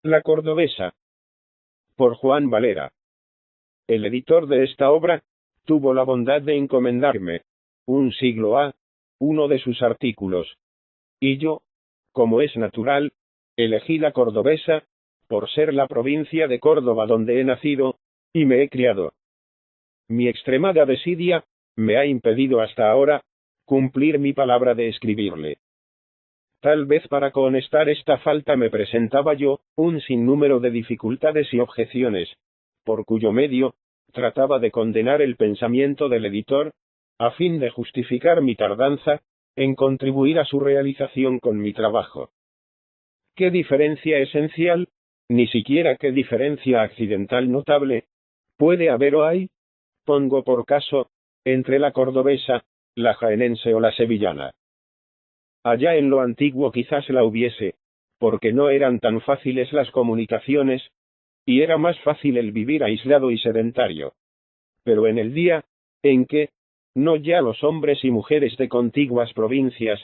La Cordobesa, por Juan Valera. El editor de esta obra tuvo la bondad de encomendarme, un siglo a, uno de sus artículos. Y yo, como es natural, elegí la Cordobesa, por ser la provincia de Córdoba donde he nacido, y me he criado. Mi extremada desidia me ha impedido hasta ahora cumplir mi palabra de escribirle. Tal vez para constatar esta falta me presentaba yo un sinnúmero de dificultades y objeciones, por cuyo medio trataba de condenar el pensamiento del editor, a fin de justificar mi tardanza en contribuir a su realización con mi trabajo. ¿Qué diferencia esencial, ni siquiera qué diferencia accidental notable, puede haber o hay, pongo por caso, entre la cordobesa, la jaenense o la sevillana? Allá en lo antiguo quizás la hubiese, porque no eran tan fáciles las comunicaciones, y era más fácil el vivir aislado y sedentario. Pero en el día en que, no ya los hombres y mujeres de contiguas provincias,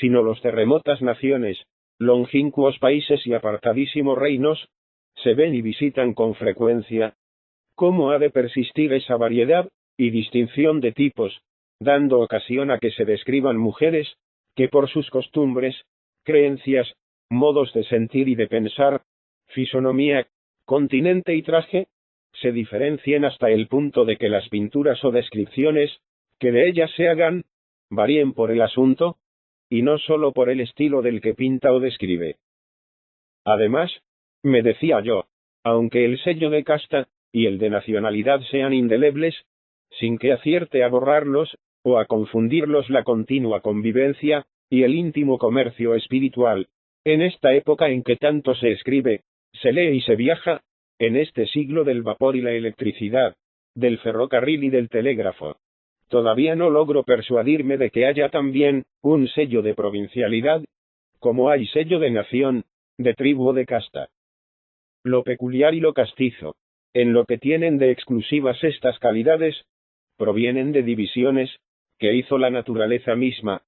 sino los de remotas naciones, longínquos países y apartadísimos reinos, se ven y visitan con frecuencia, ¿cómo ha de persistir esa variedad y distinción de tipos, dando ocasión a que se describan mujeres, que por sus costumbres, creencias, modos de sentir y de pensar, fisonomía, continente y traje, se diferencien hasta el punto de que las pinturas o descripciones, que de ellas se hagan, varíen por el asunto, y no sólo por el estilo del que pinta o describe? Además, me decía yo, aunque el sello de casta y el de nacionalidad sean indelebles, sin que acierte a borrarlos, o a confundirlos la continua convivencia, y el íntimo comercio espiritual, en esta época en que tanto se escribe, se lee y se viaja, en este siglo del vapor y la electricidad, del ferrocarril y del telégrafo, todavía no logro persuadirme de que haya también un sello de provincialidad, como hay sello de nación, de tribu o de casta. Lo peculiar y lo castizo, en lo que tienen de exclusivas estas calidades, provienen de divisiones, que hizo la naturaleza misma,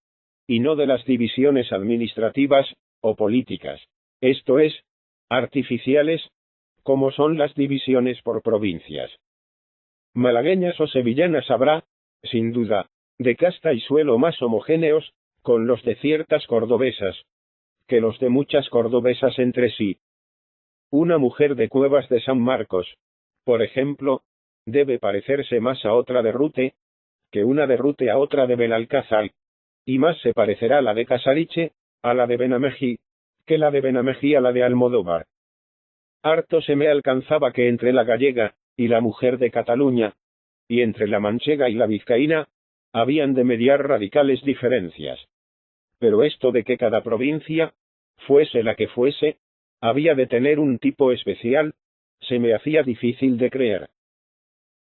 y no de las divisiones administrativas, o políticas, esto es, artificiales, como son las divisiones por provincias. Malagueñas o sevillanas habrá, sin duda, de casta y suelo más homogéneos, con los de ciertas cordobesas, que los de muchas cordobesas entre sí. Una mujer de Cuevas de San Marcos, por ejemplo, debe parecerse más a otra de Rute, que una de Rute a otra de Benalcázar, y más se parecerá la de Casariche, a la de Benamejí, que la de Benamejí a la de Almodóvar. Harto se me alcanzaba que entre la gallega y la mujer de Cataluña, y entre la manchega y la vizcaína, habían de mediar radicales diferencias. Pero esto de que cada provincia, fuese la que fuese, había de tener un tipo especial, se me hacía difícil de creer.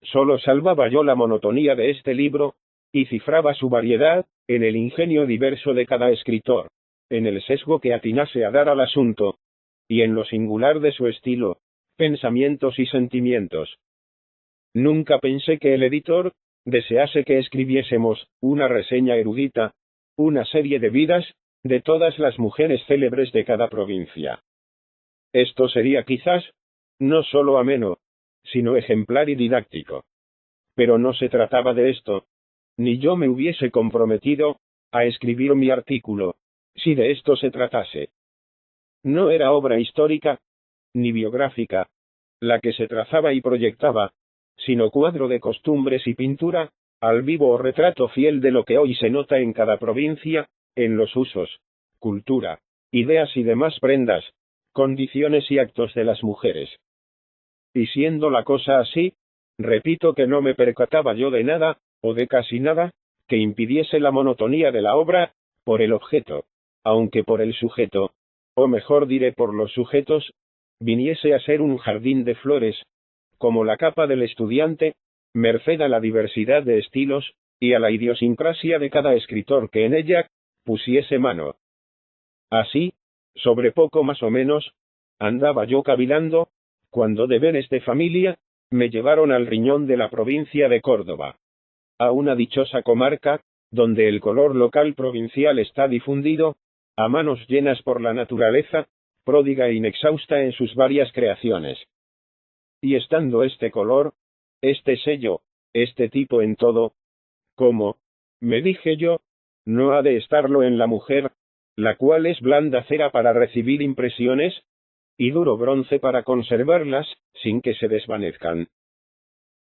Solo salvaba yo la monotonía de este libro, y cifraba su variedad, en el ingenio diverso de cada escritor, en el sesgo que atinase a dar al asunto, y en lo singular de su estilo, pensamientos y sentimientos. Nunca pensé que el editor desease que escribiésemos una reseña erudita, una serie de vidas, de todas las mujeres célebres de cada provincia. Esto sería quizás, no solo ameno, sino ejemplar y didáctico. Pero no se trataba de esto, ni yo me hubiese comprometido a escribir mi artículo, si de esto se tratase. No era obra histórica, ni biográfica, la que se trazaba y proyectaba, sino cuadro de costumbres y pintura, al vivo o retrato fiel de lo que hoy se nota en cada provincia, en los usos, cultura, ideas y demás prendas, condiciones y actos de las mujeres. Y siendo la cosa así, repito que no me percataba yo de nada, o de casi nada, que impidiese la monotonía de la obra, por el objeto, aunque por el sujeto, o mejor diré por los sujetos, viniese a ser un jardín de flores, como la capa del estudiante, merced a la diversidad de estilos, y a la idiosincrasia de cada escritor que en ella pusiese mano. Así, sobre poco más o menos, andaba yo cavilando, cuando deberes de familia, me llevaron al riñón de la provincia de Córdoba, a una dichosa comarca, donde el color local provincial está difundido, a manos llenas por la naturaleza, pródiga e inexhausta en sus varias creaciones. Y estando este color, este sello, este tipo en todo, como, me dije yo, no ha de estarlo en la mujer, la cual es blanda cera para recibir impresiones, y duro bronce para conservarlas, sin que se desvanezcan.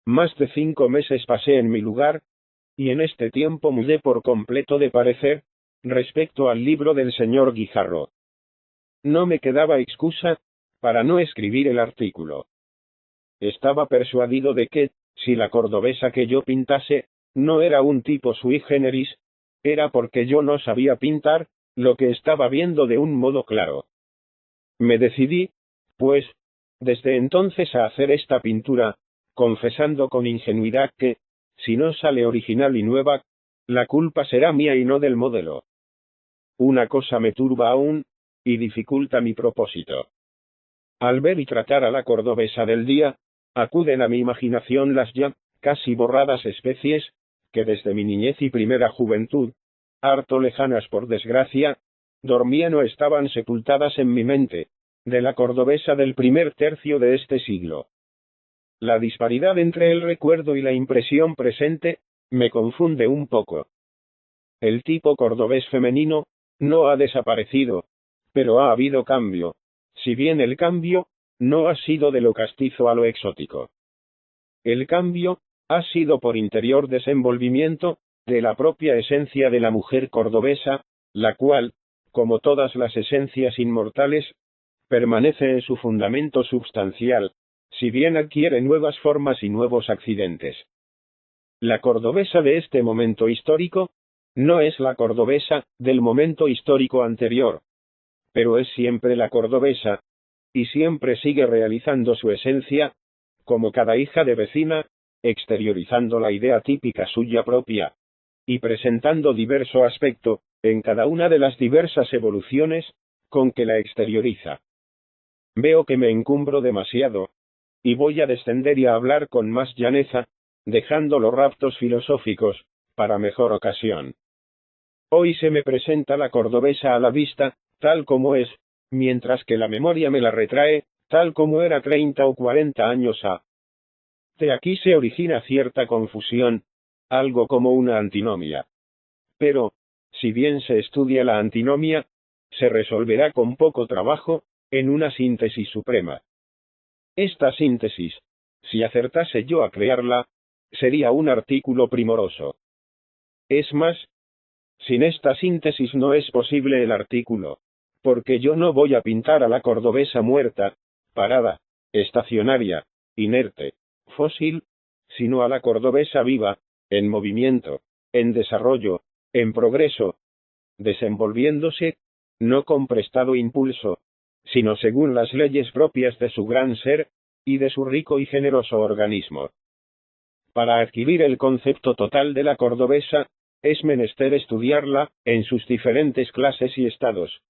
Más de 5 meses pasé en mi lugar, y en este tiempo mudé por completo de parecer, respecto al libro del señor Guijarro. No me quedaba excusa, para no escribir el artículo. Estaba persuadido de que, si la cordobesa que yo pintase, no era un tipo sui generis, era porque yo no sabía pintar, lo que estaba viendo de un modo claro. Me decidí, pues, desde entonces a hacer esta pintura, confesando con ingenuidad que, si no sale original y nueva, la culpa será mía y no del modelo. Una cosa me turba aún, y dificulta mi propósito. Al ver y tratar a la cordobesa del día, acuden a mi imaginación las ya, casi borradas especies, que desde mi niñez y primera juventud, harto lejanas por desgracia, dormían o estaban sepultadas en mi mente, de la cordobesa del primer tercio de este siglo. La disparidad entre el recuerdo y la impresión presente, me confunde un poco. El tipo cordobés femenino, no ha desaparecido, pero ha habido cambio, si bien el cambio, no ha sido de lo castizo a lo exótico. El cambio, ha sido por interior desenvolvimiento, de la propia esencia de la mujer cordobesa, la cual, como todas las esencias inmortales, permanece en su fundamento substancial, si bien adquiere nuevas formas y nuevos accidentes. La cordobesa de este momento histórico, no es la cordobesa del momento histórico anterior, pero es siempre la cordobesa, y siempre sigue realizando su esencia, como cada hija de vecina, exteriorizando la idea típica suya propia, y presentando diverso aspecto, en cada una de las diversas evoluciones, con que la exterioriza. Veo que me encumbro demasiado, y voy a descender y a hablar con más llaneza, dejando los raptos filosóficos, para mejor ocasión. Hoy se me presenta la cordobesa a la vista, tal como es, mientras que la memoria me la retrae, tal como era 30 o 40 años ha. De aquí se origina cierta confusión, algo como una antinomia. Pero, si bien se estudia la antinomia, se resolverá con poco trabajo, en una síntesis suprema. Esta síntesis, si acertase yo a crearla, sería un artículo primoroso. Es más, sin esta síntesis no es posible el artículo, porque yo no voy a pintar a la cordobesa muerta, parada, estacionaria, inerte, fósil, sino a la cordobesa viva, en movimiento, en desarrollo, en progreso, desenvolviéndose, no con prestado impulso, sino según las leyes propias de su gran ser, y de su rico y generoso organismo. Para adquirir el concepto total de la cordobesa, es menester estudiarla, en sus diferentes clases y estados.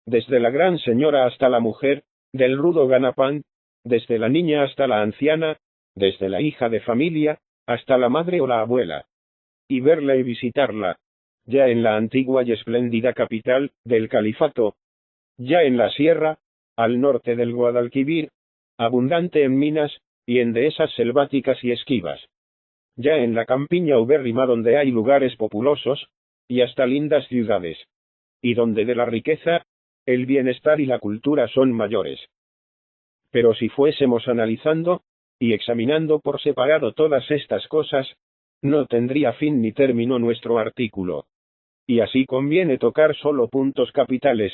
Desde la gran señora hasta la mujer, del rudo ganapán, desde la niña hasta la anciana, desde la hija de familia, hasta la madre o la abuela. Y verla y visitarla, ya en la antigua y espléndida capital, del califato, ya en la sierra, al norte del Guadalquivir, abundante en minas, y en dehesas selváticas y esquivas. Ya en la campiña ubérrima donde hay lugares populosos, y hasta lindas ciudades. Y donde de la riqueza, el bienestar y la cultura son mayores. Pero si fuésemos analizando, y examinando por separado todas estas cosas, no tendría fin ni término nuestro artículo. Y así conviene tocar solo puntos capitales,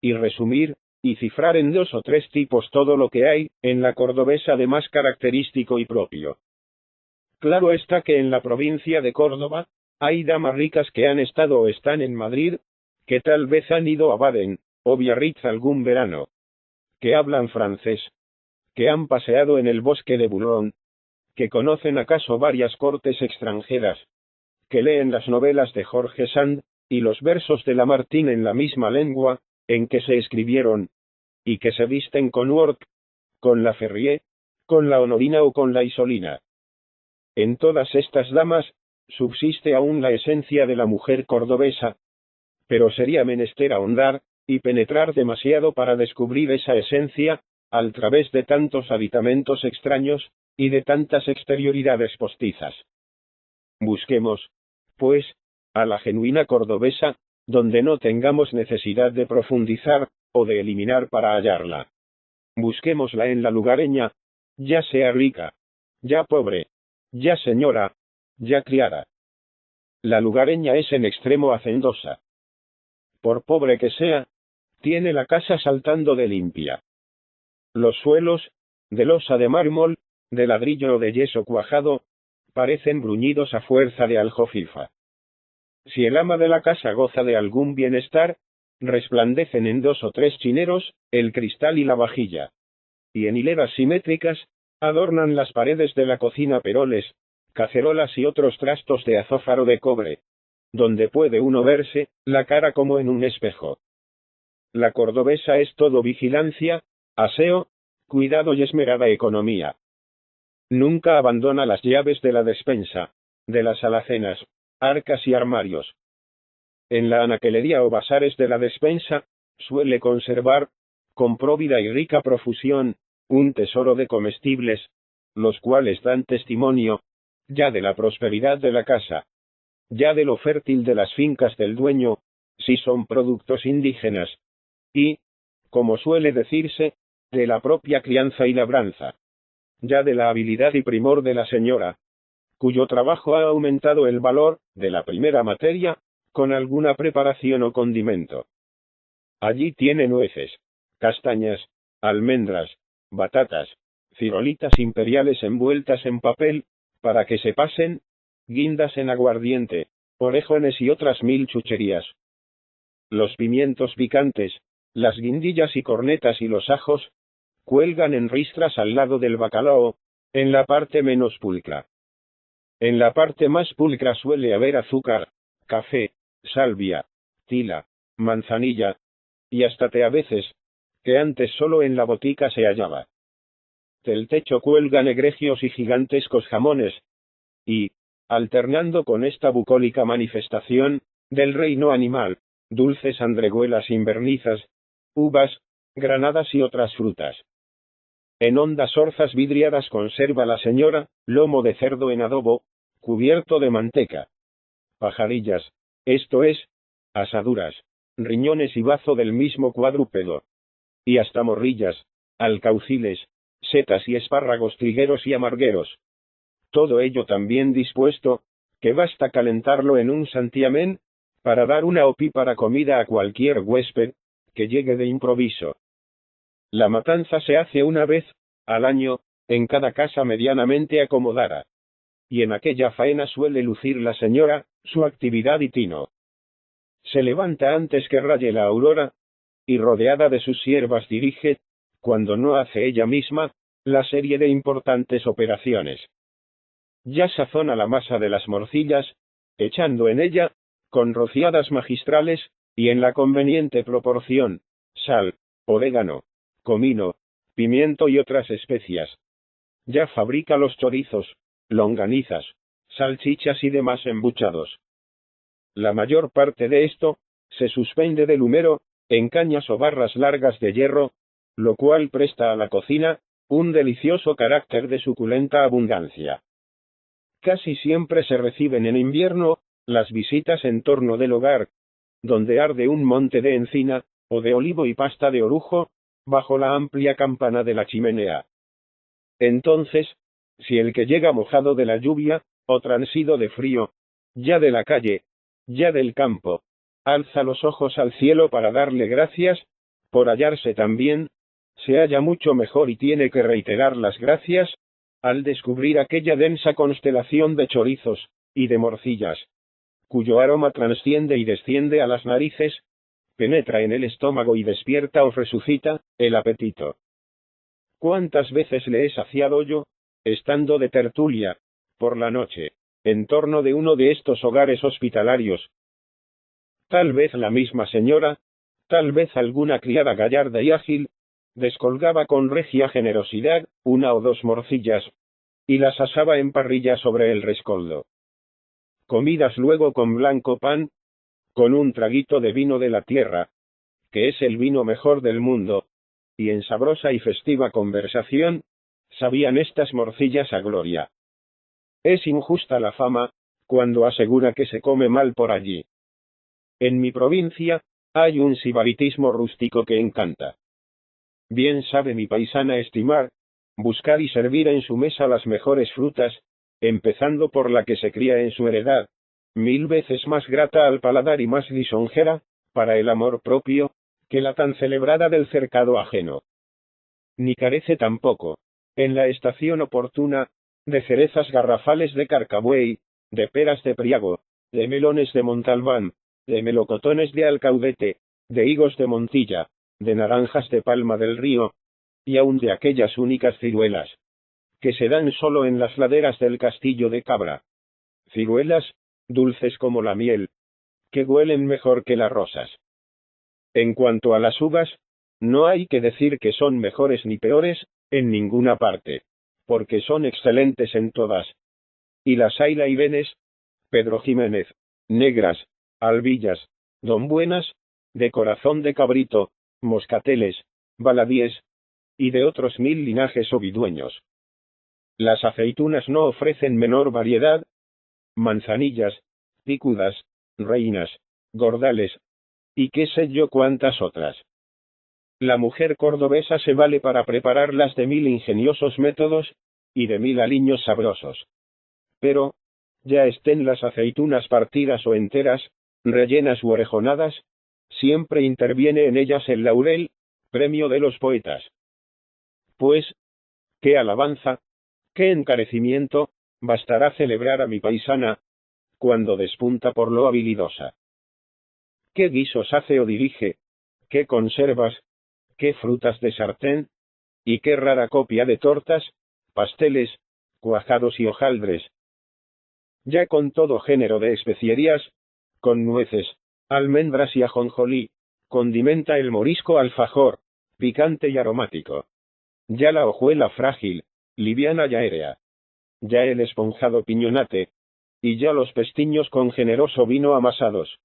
y resumir, y cifrar en 2 o 3 tipos todo lo que hay, en la cordobesa de más característico y propio. Claro está que en la provincia de Córdoba, hay damas ricas que han estado o están en Madrid, que tal vez han ido a Baden, o Biarritz algún verano, que hablan francés, que han paseado en el bosque de Boulogne, que conocen acaso varias cortes extranjeras, que leen las novelas de Jorge Sand, y los versos de Lamartine en la misma lengua, en que se escribieron, y que se visten con Word, con la Ferrier, con la Honorina o con la Isolina. En todas estas damas, subsiste aún la esencia de la mujer cordobesa, pero sería menester ahondar, y penetrar demasiado para descubrir esa esencia, al través de tantos aditamentos extraños, y de tantas exterioridades postizas. Busquemos, pues, a la genuina cordobesa, donde no tengamos necesidad de profundizar, o de eliminar para hallarla. Busquémosla en la lugareña, ya sea rica, ya pobre, ya señora, ya criada. La lugareña es en extremo hacendosa. Por pobre que sea, tiene la casa saltando de limpia. Los suelos, de losa de mármol, de ladrillo o de yeso cuajado, parecen bruñidos a fuerza de aljofifa. Si el ama de la casa goza de algún bienestar, resplandecen en 2 o 3 chineros, el cristal y la vajilla. Y en hileras simétricas, adornan las paredes de la cocina peroles, cacerolas y otros trastos de azófaro de cobre, donde puede uno verse la cara como en un espejo. La cordobesa es todo vigilancia, aseo, cuidado y esmerada economía. Nunca abandona las llaves de la despensa, de las alacenas, arcas y armarios. En la anaquelería o basares de la despensa, suele conservar, con próvida y rica profusión, un tesoro de comestibles, los cuales dan testimonio, ya de la prosperidad de la casa, ya de lo fértil de las fincas del dueño, si son productos indígenas, y, como suele decirse, de la propia crianza y labranza, ya de la habilidad y primor de la señora, cuyo trabajo ha aumentado el valor de la primera materia, con alguna preparación o condimento. Allí tiene nueces, castañas, almendras, batatas, cirolitas imperiales envueltas en papel, para que se pasen, guindas en aguardiente, orejones y otras 1000 chucherías. Los pimientos picantes, las guindillas y cornetas y los ajos, cuelgan en ristras al lado del bacalao, en la parte menos pulcra. En la parte más pulcra suele haber azúcar, café, salvia, tila, manzanilla, y hasta té a veces, que antes solo en la botica se hallaba. Del techo cuelgan egregios y gigantescos jamones, y, alternando con esta bucólica manifestación, del reino animal, dulces andreguelas invernizas, uvas, granadas y otras frutas. En hondas orzas vidriadas conserva la señora, lomo de cerdo en adobo, cubierto de manteca. Pajarillas, esto es, asaduras, riñones y bazo del mismo cuadrúpedo. Y hasta morrillas, alcauciles, setas y espárragos trigueros y amargueros. Todo ello tan bien dispuesto, que basta calentarlo en un santiamén, para dar una opípara comida a cualquier huésped, que llegue de improviso. La matanza se hace una vez al año, en cada casa medianamente acomodada. Y en aquella faena suele lucir la señora, su actividad y tino. Se levanta antes que raye la aurora, y rodeada de sus siervas dirige, cuando no hace ella misma, la serie de importantes operaciones. Ya sazona la masa de las morcillas, echando en ella, con rociadas magistrales, y en la conveniente proporción, sal, orégano, comino, pimiento y otras especias. Ya fabrica los chorizos, longanizas, salchichas y demás embuchados. La mayor parte de esto, se suspende del humero, en cañas o barras largas de hierro, lo cual presta a la cocina, un delicioso carácter de suculenta abundancia. Casi siempre se reciben en invierno, las visitas en torno del hogar, donde arde un monte de encina, o de olivo y pasta de orujo, bajo la amplia campana de la chimenea. Entonces, si el que llega mojado de la lluvia, o transido de frío, ya de la calle, ya del campo, alza los ojos al cielo para darle gracias, por hallarse tan bien, se halla mucho mejor y tiene que reiterar las gracias, al descubrir aquella densa constelación de chorizos, y de morcillas, cuyo aroma transciende y desciende a las narices, penetra en el estómago y despierta o resucita el apetito. ¿Cuántas veces le he saciado yo, estando de tertulia, por la noche, en torno de uno de estos hogares hospitalarios? Tal vez la misma señora, tal vez alguna criada gallarda y ágil, descolgaba con regia generosidad 1 o 2 morcillas, y las asaba en parrilla sobre el rescoldo. Comidas luego con blanco pan, con un traguito de vino de la tierra, que es el vino mejor del mundo, y en sabrosa y festiva conversación, sabían estas morcillas a gloria. Es injusta la fama, cuando asegura que se come mal por allí. En mi provincia, hay un sibaritismo rústico que encanta. Bien sabe mi paisana estimar, buscar y servir en su mesa las mejores frutas, empezando por la que se cría en su heredad, 1000 veces más grata al paladar y más lisonjera, para el amor propio, que la tan celebrada del cercado ajeno. Ni carece tampoco, en la estación oportuna, de cerezas garrafales de Carcabuey, de peras de Priago, de melones de Montalbán, de melocotones de Alcaudete, de higos de Montilla, de naranjas de Palma del Río, y aun de aquellas únicas ciruelas, que se dan solo en las laderas del Castillo de Cabra. Ciruelas, dulces como la miel, que huelen mejor que las rosas. En cuanto a las uvas, no hay que decir que son mejores ni peores, en ninguna parte, porque son excelentes en todas. Y las hay vaivenes, Pedro Jiménez, negras, albillas, don buenas, de corazón de cabrito, moscateles, baladíes, y de otros 1000 linajes o bidueños. Las aceitunas no ofrecen menor variedad, manzanillas, picudas, reinas, gordales, y qué sé yo cuántas otras. La mujer cordobesa se vale para prepararlas de 1000 ingeniosos métodos, y de 1000 aliños sabrosos. Pero, ya estén las aceitunas partidas o enteras, rellenas u orejonadas, siempre interviene en ellas el laurel, premio de los poetas. Pues, qué alabanza, qué encarecimiento, bastará celebrar a mi paisana, cuando despunta por lo habilidosa. ¿Qué guisos hace o dirige? ¿Qué conservas? ¿Qué frutas de sartén? ¿Y qué rara copia de tortas, pasteles, cuajados y hojaldres? Ya con todo género de especierías, con nueces, almendras y ajonjolí, condimenta el morisco alfajor, picante y aromático. Ya la hojuela frágil, liviana y aérea. Ya el esponjado piñonate, y ya los pestiños con generoso vino amasados.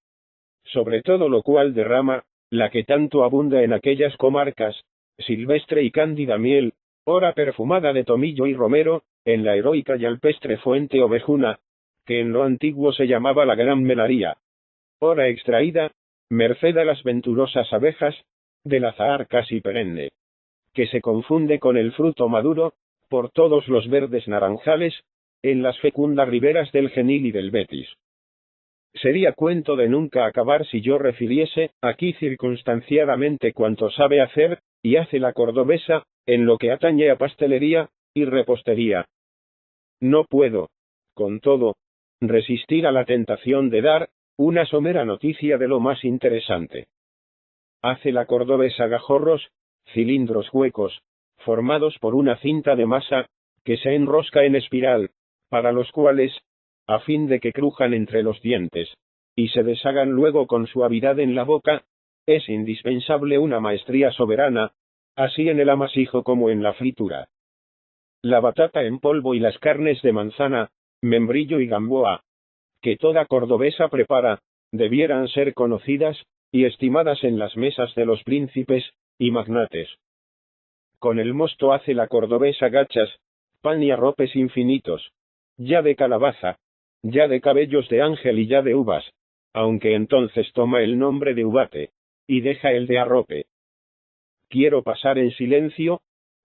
Sobre todo lo cual derrama, la que tanto abunda en aquellas comarcas, silvestre y cándida miel, ora perfumada de tomillo y romero, en la heroica y alpestre fuente ovejuna, que en lo antiguo se llamaba la Gran Melaría. Ora extraída, merced a las venturosas abejas, del azahar casi perenne, que se confunde con el fruto maduro, por todos los verdes naranjales, en las fecundas riberas del Genil y del Betis. Sería cuento de nunca acabar si yo refiriese, aquí circunstanciadamente cuanto sabe hacer, y hace la cordobesa, en lo que atañe a pastelería, y repostería. No puedo, con todo, resistir a la tentación de dar, una somera noticia de lo más interesante. Hace la cordobesa gajorros, cilindros huecos, formados por una cinta de masa, que se enrosca en espiral, para los cuales, a fin de que crujan entre los dientes, y se deshagan luego con suavidad en la boca, es indispensable una maestría soberana, así en el amasijo como en la fritura. La batata en polvo y las carnes de manzana, membrillo y gamboa, que toda cordobesa prepara, debieran ser conocidas, y estimadas en las mesas de los príncipes, y magnates. Con el mosto hace la cordobesa gachas, pan y arropes infinitos, ya de calabaza, ya de cabellos de ángel y ya de uvas, aunque entonces toma el nombre de uvate, y deja el de arrope. Quiero pasar en silencio,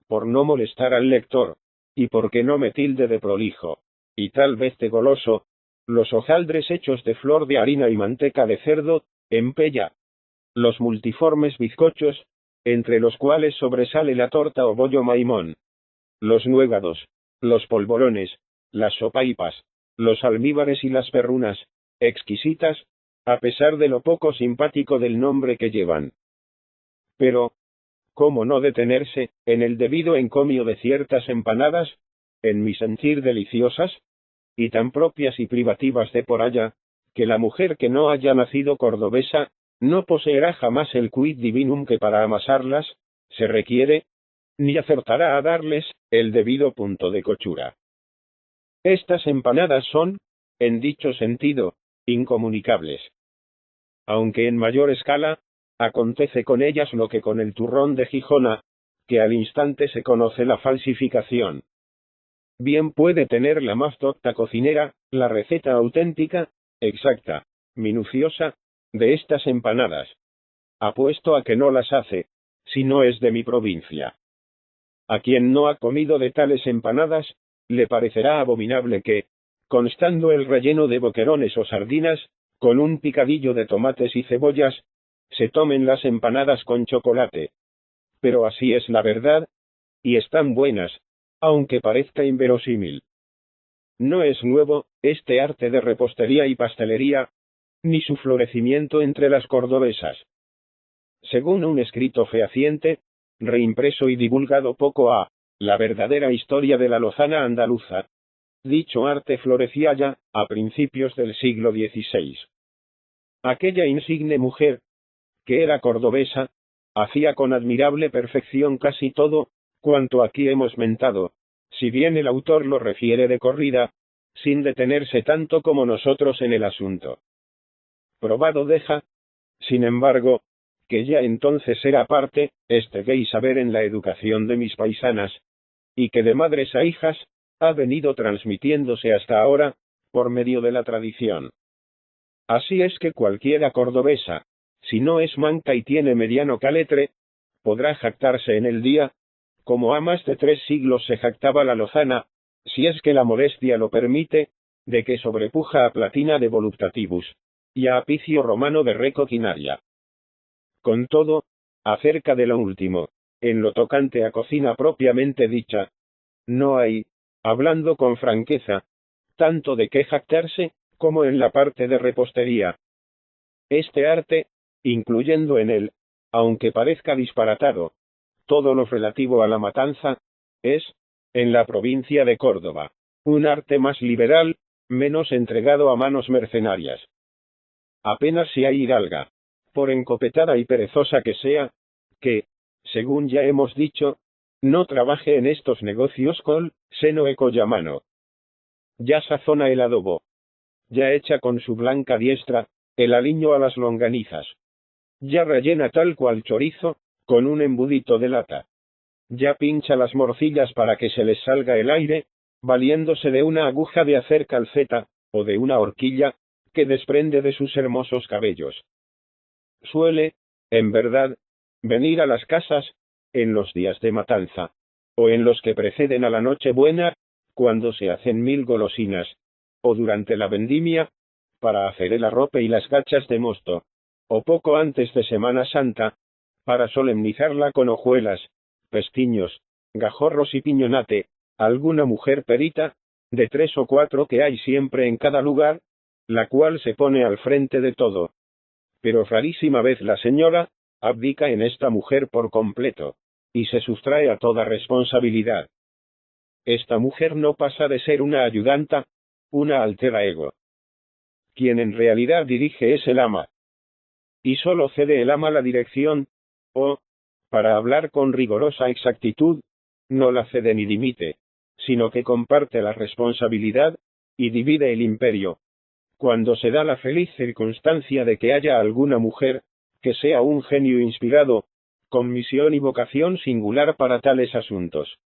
por no molestar al lector, y porque no me tilde de prolijo, y tal vez de goloso, los hojaldres hechos de flor de harina y manteca de cerdo, en pella, los multiformes bizcochos, entre los cuales sobresale la torta o bollo maimón, los nuegados, los polvorones, las sopaipas, los almíbares y las perrunas, exquisitas, a pesar de lo poco simpático del nombre que llevan. Pero, ¿cómo no detenerse, en el debido encomio de ciertas empanadas, en mi sentir deliciosas, y tan propias y privativas de por allá, que la mujer que no haya nacido cordobesa, no poseerá jamás el quid divinum que para amasarlas, se requiere, ni acertará a darles, el debido punto de cochura. Estas empanadas son, en dicho sentido, incomunicables. Aunque en mayor escala, acontece con ellas lo que con el turrón de Gijona, que al instante se conoce la falsificación. Bien puede tener la más docta cocinera la receta auténtica, exacta, minuciosa, de estas empanadas. Apuesto a que no las hace, si no es de mi provincia. A quien no ha comido de tales empanadas, le parecerá abominable que, constando el relleno de boquerones o sardinas, con un picadillo de tomates y cebollas, se tomen las empanadas con chocolate. Pero así es la verdad, y están buenas, aunque parezca inverosímil. No es nuevo, este arte de repostería y pastelería, ni su florecimiento entre las cordobesas. Según un escrito fehaciente, reimpreso y divulgado poco a, la verdadera historia de la lozana andaluza, dicho arte florecía ya, a principios del siglo XVI. Aquella insigne mujer, que era cordobesa, hacía con admirable perfección casi todo, cuanto aquí hemos mentado, si bien el autor lo refiere de corrida, sin detenerse tanto como nosotros en el asunto. Probado deja, sin embargo, que ya entonces era parte, gay saber en la educación de mis paisanas, y que de madres a hijas, ha venido transmitiéndose hasta ahora, por medio de la tradición. Así es que cualquiera cordobesa, si no es manca y tiene mediano caletre, podrá jactarse en el día, como ha más de 3 siglos se jactaba la lozana, si es que la modestia lo permite, de que sobrepuja a Platina de Voluptatibus, y a Apicio Romano de Recoquinaria. Con todo, acerca de lo último, en lo tocante a cocina propiamente dicha, no hay, hablando con franqueza, tanto de qué jactarse, como en la parte de repostería. Este arte, incluyendo en él, aunque parezca disparatado, todo lo relativo a la matanza, es, en la provincia de Córdoba, un arte más liberal, menos entregado a manos mercenarias. Apenas si hay hidalga, por encopetada y perezosa que sea, que, según ya hemos dicho, no trabaje en estos negocios con seno e collamano. Ya sazona el adobo. Ya echa con su blanca diestra el aliño a las longanizas. Ya rellena tal cual chorizo, con un embudito de lata. Ya pincha las morcillas para que se les salga el aire, valiéndose de una aguja de hacer calceta, o de una horquilla, que desprende de sus hermosos cabellos. Suele, en verdad, venir a las casas, en los días de matanza, o en los que preceden a la Nochebuena, cuando se hacen 1000 golosinas, o durante la vendimia, para hacer el arrope y las gachas de mosto, o poco antes de Semana Santa, para solemnizarla con hojuelas, pestiños, gajorros y piñonate, alguna mujer perita, de 3 o 4 que hay siempre en cada lugar, la cual se pone al frente de todo. Pero rarísima vez la señora abdica en esta mujer por completo, y se sustrae a toda responsabilidad. Esta mujer no pasa de ser una ayudanta, una alter ego. Quien en realidad dirige es el ama. Y solo cede el ama la dirección, o, para hablar con rigorosa exactitud, no la cede ni dimite, sino que comparte la responsabilidad, y divide el imperio. Cuando se da la feliz circunstancia de que haya alguna mujer, que sea un genio inspirado, con misión y vocación singular para tales asuntos.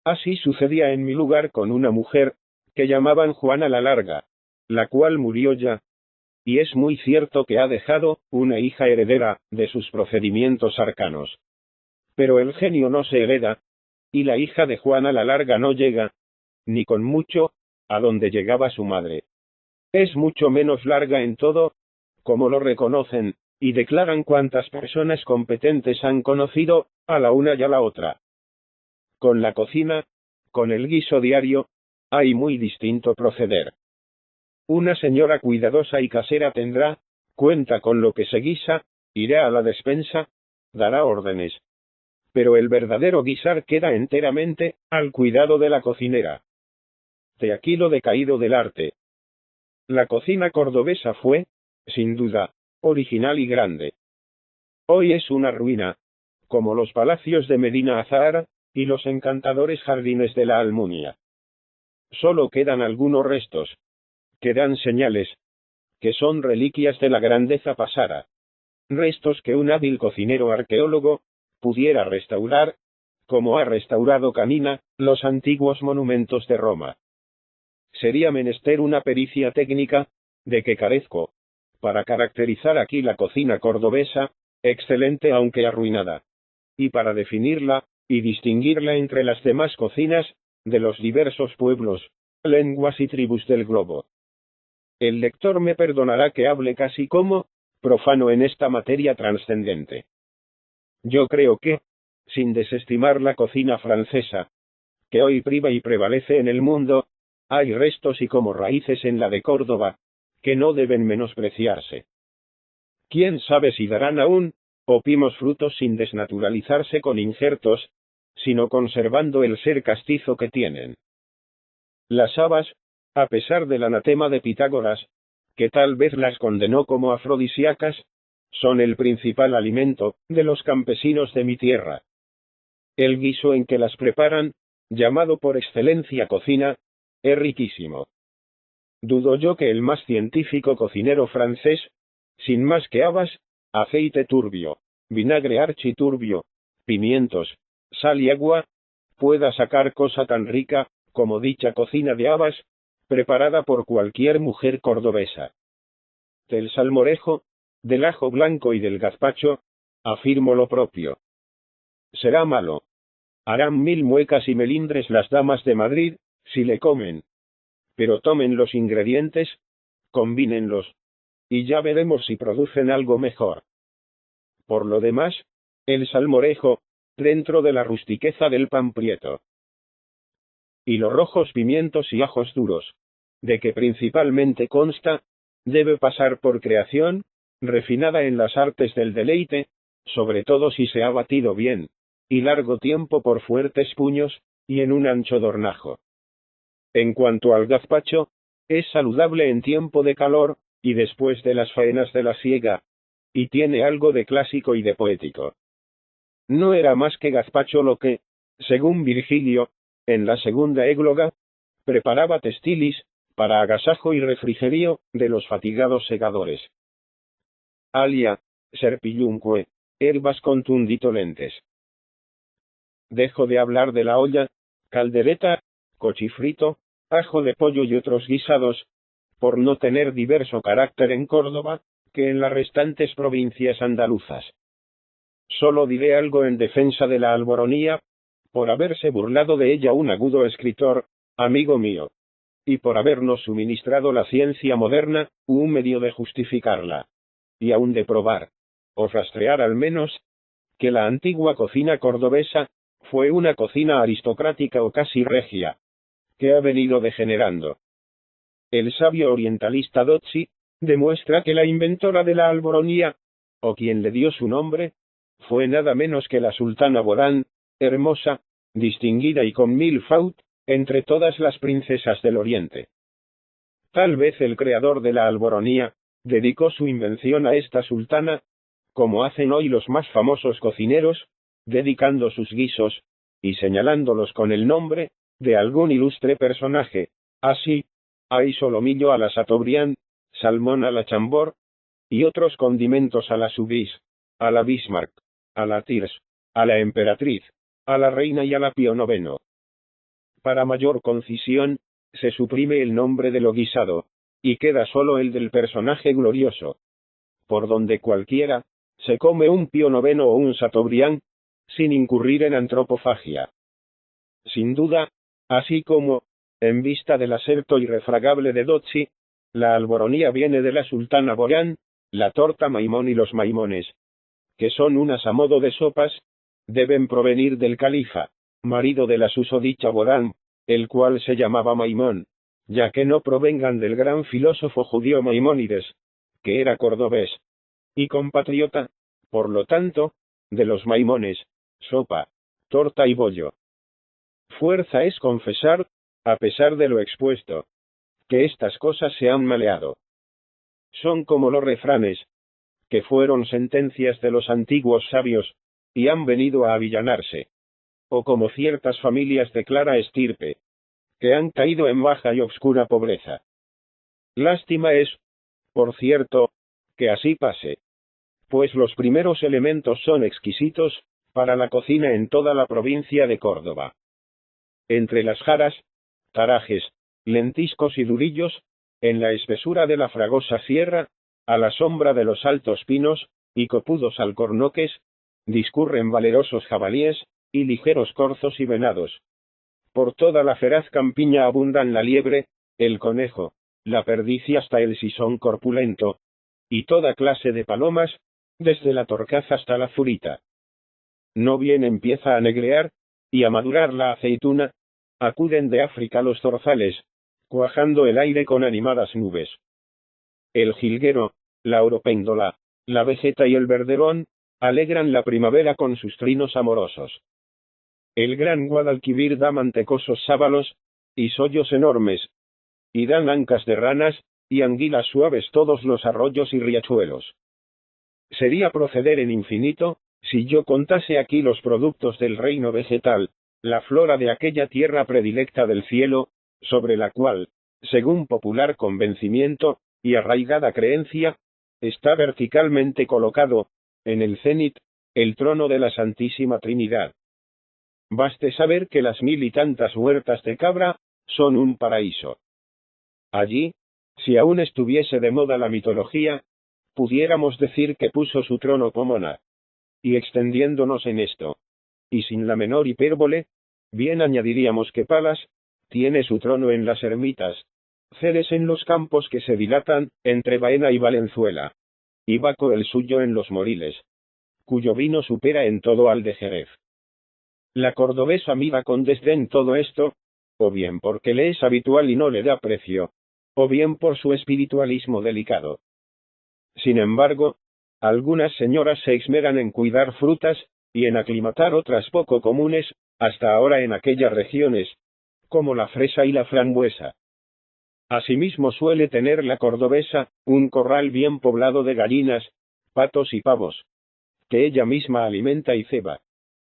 Así sucedía en mi lugar con una mujer, que llamaban Juana la Larga, la cual murió ya. Y es muy cierto que ha dejado una hija heredera de sus procedimientos arcanos. Pero el genio no se hereda, y la hija de Juana la Larga no llega, ni con mucho, a donde llegaba su madre. Es mucho menos larga en todo, como lo reconocen, y declaran cuantas personas competentes han conocido, a la una y a la otra. Con la cocina, con el guiso diario, hay muy distinto proceder. Una señora cuidadosa y casera tendrá cuenta con lo que se guisa, irá a la despensa, dará órdenes. Pero el verdadero guisar queda enteramente al cuidado de la cocinera. De aquí lo decaído del arte. La cocina cordobesa fue, sin duda, original y grande. Hoy es una ruina, como los palacios de Medina Azahara, y los encantadores jardines de la Almunia. Solo quedan algunos restos, que dan señales, que son reliquias de la grandeza pasada. restos que un hábil cocinero arqueólogo pudiera restaurar, como ha restaurado Canina, los antiguos monumentos de Roma. Sería menester una pericia técnica, de que carezco, para caracterizar aquí la cocina cordobesa, excelente aunque arruinada, y para definirla, y distinguirla entre las demás cocinas, de los diversos pueblos, lenguas y tribus del globo. El lector me perdonará que hable casi como profano en esta materia trascendente. Yo creo que, sin desestimar la cocina francesa, que hoy priva y prevalece en el mundo, hay restos y como raíces en la de Córdoba, que no deben menospreciarse. ¿Quién sabe si darán aún opimos frutos sin desnaturalizarse con injertos, sino conservando el ser castizo que tienen? Las habas, a pesar del anatema de Pitágoras, que tal vez las condenó como afrodisíacas, son el principal alimento de los campesinos de mi tierra. El guiso en que las preparan, llamado por excelencia cocina, es riquísimo. Dudo yo que el más científico cocinero francés, sin más que habas, aceite turbio, vinagre architurbio, pimientos, sal y agua, pueda sacar cosa tan rica, como dicha cocina de habas, preparada por cualquier mujer cordobesa. Del salmorejo, del ajo blanco y del gazpacho, afirmo lo propio. Será malo. Harán mil muecas y melindres las damas de Madrid, si le comen. Pero tomen los ingredientes, combínenlos, y ya veremos si producen algo mejor. Por lo demás, el salmorejo, dentro de la rustiqueza del pan prieto. Y los rojos pimientos y ajos duros, de que principalmente consta, debe pasar por creación, refinada en las artes del deleite, sobre todo si se ha batido bien, y largo tiempo por fuertes puños, y en un ancho dornajo. En cuanto al gazpacho, es saludable en tiempo de calor, y después de las faenas de la siega, y tiene algo de clásico y de poético. No era más que gazpacho lo que, según Virgilio, en la segunda égloga, preparaba Testilis, para agasajo y refrigerio de los fatigados segadores. Alia, serpillunque, herbas contunditolentes. Dejo de hablar de la olla, caldereta, cochifrito, ajo de pollo y otros guisados, por no tener diverso carácter en Córdoba, que en las restantes provincias andaluzas. Solo diré algo en defensa de la alboronía, por haberse burlado de ella un agudo escritor, amigo mío, y por habernos suministrado la ciencia moderna, un medio de justificarla, y aun de probar, o rastrear al menos, que la antigua cocina cordobesa, fue una cocina aristocrática o casi regia, que ha venido degenerando. El sabio orientalista Dozzi, demuestra que la inventora de la alboronía, o quien le dio su nombre, fue nada menos que la sultana Borán, hermosa, distinguida y con 1000 faut, entre todas las princesas del Oriente. Tal vez el creador de la alboronía, dedicó su invención a esta sultana, como hacen hoy los más famosos cocineros, dedicando sus guisos, y señalándolos con el nombre, de algún ilustre personaje, así, hay solomillo a la Chateaubriand, salmón a la Chambord, y otros condimentos a la Soubise, a la Bismarck, a la Thiers, a la Emperatriz, a la Reina y a la Pío IX. Para mayor concisión, se suprime el nombre de lo guisado, y queda solo el del personaje glorioso. Por donde cualquiera, se come un Pío IX o un Chateaubriand, sin incurrir en antropofagia. Sin duda, así como, en vista del aserto irrefragable de Dozzi, la alboronía viene de la sultana Borán, la torta Maimón y los maimones, que son unas a modo de sopas, deben provenir del califa, marido de la susodicha Borán, el cual se llamaba Maimón, ya que no provengan del gran filósofo judío Maimónides, que era cordobés, y compatriota, por lo tanto, de los maimones, sopa, torta y bollo. Fuerza es confesar, a pesar de lo expuesto, que estas cosas se han maleado. Son como los refranes, que fueron sentencias de los antiguos sabios, y han venido a avillanarse. O como ciertas familias de clara estirpe, que han caído en baja y obscura pobreza. Lástima es, por cierto, que así pase. pues los primeros elementos son exquisitos, para la cocina en toda la provincia de Córdoba. Entre las jaras, tarajes, lentiscos y durillos, en la espesura de la fragosa sierra, a la sombra de los altos pinos, y copudos alcornoques, discurren valerosos jabalíes, y ligeros corzos y venados. Por toda la feraz campiña abundan la liebre, el conejo, la perdiz y hasta el sisón corpulento, y toda clase de palomas, desde la torcaz hasta la zurita. No bien empieza a negrear, y a madurar la aceituna, acuden de África los zorzales, cuajando el aire con animadas nubes. El jilguero, la oropéndola, la vegeta y el verderón, alegran la primavera con sus trinos amorosos. El gran Guadalquivir da mantecosos sábalos, y sollos enormes, y dan ancas de ranas, y anguilas suaves todos los arroyos y riachuelos. Sería proceder en infinito, si yo contase aquí los productos del reino vegetal, la flora de aquella tierra predilecta del cielo, sobre la cual, según popular convencimiento, y arraigada creencia, está verticalmente colocado, en el cénit, el trono de la Santísima Trinidad. Baste saber que las 1000 y tantas huertas de Cabra, son un paraíso. Allí, si aún estuviese de moda la mitología, pudiéramos decir que puso su trono Pomona. Y extendiéndonos en esto, y sin la menor hipérbole, bien añadiríamos que Palas, tiene su trono en las ermitas, Ceres en los campos que se dilatan, entre Baena y Valenzuela, y Baco el suyo en los Moriles, cuyo vino supera en todo al de Jerez. La cordobesa mira con desdén todo esto, o bien porque le es habitual y no le da precio, o bien por su espiritualismo delicado. Sin embargo, algunas señoras se esmeran en cuidar frutas, y en aclimatar otras poco comunes, hasta ahora en aquellas regiones, como la fresa y la frambuesa. Asimismo suele tener la cordobesa, un corral bien poblado de gallinas, patos y pavos, que ella misma alimenta y ceba.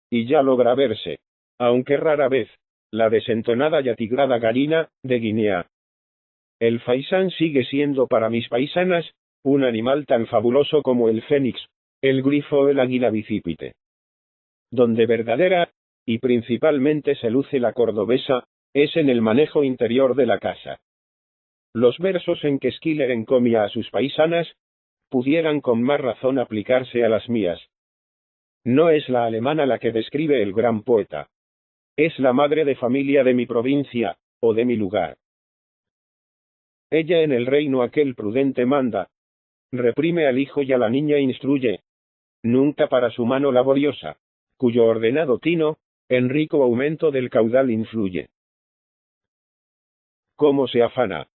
Y ya logra verse, aunque rara vez, la desentonada y atigrada gallina, de Guinea. El faisán sigue siendo para mis paisanas, un animal tan fabuloso como el fénix, el grifo o el águila bicípite. Donde verdadera, y principalmente se luce la cordobesa, es en el manejo interior de la casa. Los versos en que Schiller encomia a sus paisanas, pudieran con más razón aplicarse a las mías. No es la alemana la que describe el gran poeta. Es la madre de familia de mi provincia, o de mi lugar. Ella en el reino aquel prudente manda, reprime al hijo y a la niña instruye, nunca para su mano laboriosa, cuyo ordenado tino, en rico aumento del caudal influye. ¿Cómo se afana?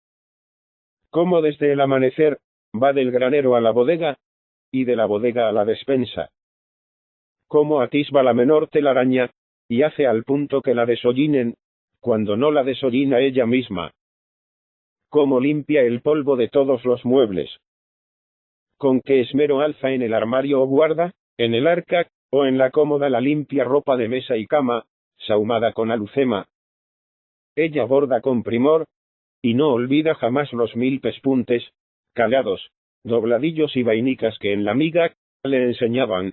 Cómo desde el amanecer, va del granero a la bodega, y de la bodega a la despensa. Cómo atisba la menor telaraña, y hace al punto que la desollinen, cuando no la desollina ella misma. Cómo limpia el polvo de todos los muebles. Con qué esmero alza en el armario o guarda, en el arca, o en la cómoda la limpia ropa de mesa y cama, sahumada con alucema. Ella borda con primor, y no olvida jamás los 1000 pespuntes, calados, dobladillos y vainicas que en la miga le enseñaban,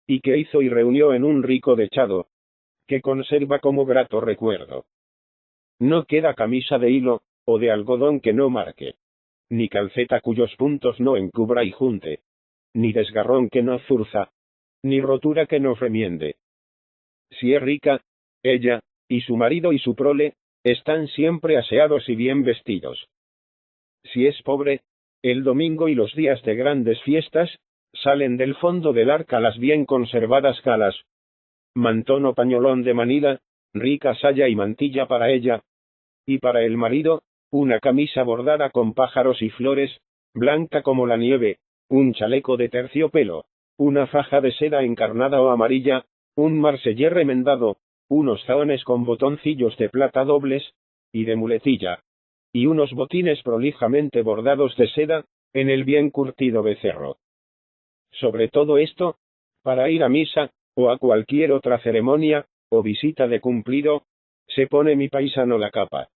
y que hizo y reunió en un rico dechado, que conserva como grato recuerdo. No queda camisa de hilo, o de algodón que no marque, ni calceta cuyos puntos no encubra y junte, ni desgarrón que no zurza, ni rotura que no remiende. Si es rica, ella, y su marido y su prole, están siempre aseados y bien vestidos. Si es pobre, el domingo y los días de grandes fiestas, salen del fondo del arca las bien conservadas calas, mantón o pañolón de Manila, rica saya y mantilla para ella, y para el marido, una camisa bordada con pájaros y flores, blanca como la nieve, un chaleco de terciopelo, una faja de seda encarnada o amarilla, un marsellé remendado, unos zahones con botoncillos de plata dobles, y de muletilla, y unos botines prolijamente bordados de seda, en el bien curtido becerro. Sobre todo esto, para ir a misa, o a cualquier otra ceremonia, o visita de cumplido, se pone mi paisano la capa.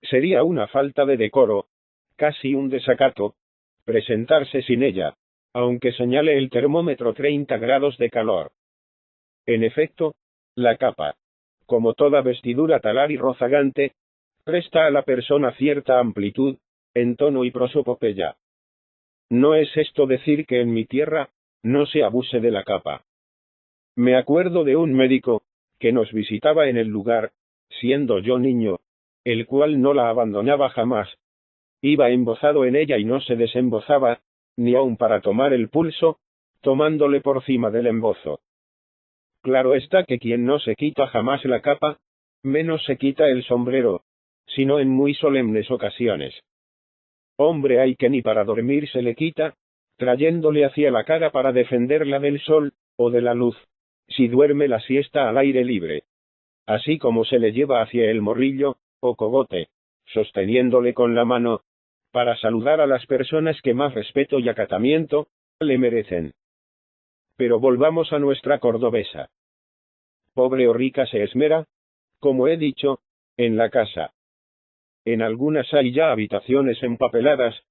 Sería una falta de decoro, casi un desacato, presentarse sin ella, aunque señale el termómetro 30 grados de calor. En efecto, la capa, como toda vestidura talar y rozagante, presta a la persona cierta amplitud, en tono y prosopopeya. No es esto decir que en mi tierra no se abuse de la capa. Me acuerdo de un médico que nos visitaba en el lugar, siendo yo niño, el cual no la abandonaba jamás. Iba embozado en ella y no se desembozaba, ni aun para tomar el pulso, tomándole por cima del embozo. Claro está que quien no se quita jamás la capa, menos se quita el sombrero, sino en muy solemnes ocasiones. Hombre hay que ni para dormir se le quita, trayéndole hacia la cara para defenderla del sol, o de la luz, si duerme la siesta al aire libre. Así como se le lleva hacia el morrillo, o cogote, sosteniéndole con la mano, para saludar a las personas que más respeto y acatamiento le merecen. Pero volvamos a nuestra cordobesa. Pobre o rica se esmera, como he dicho, en la casa. En algunas hay ya habitaciones empapeladas,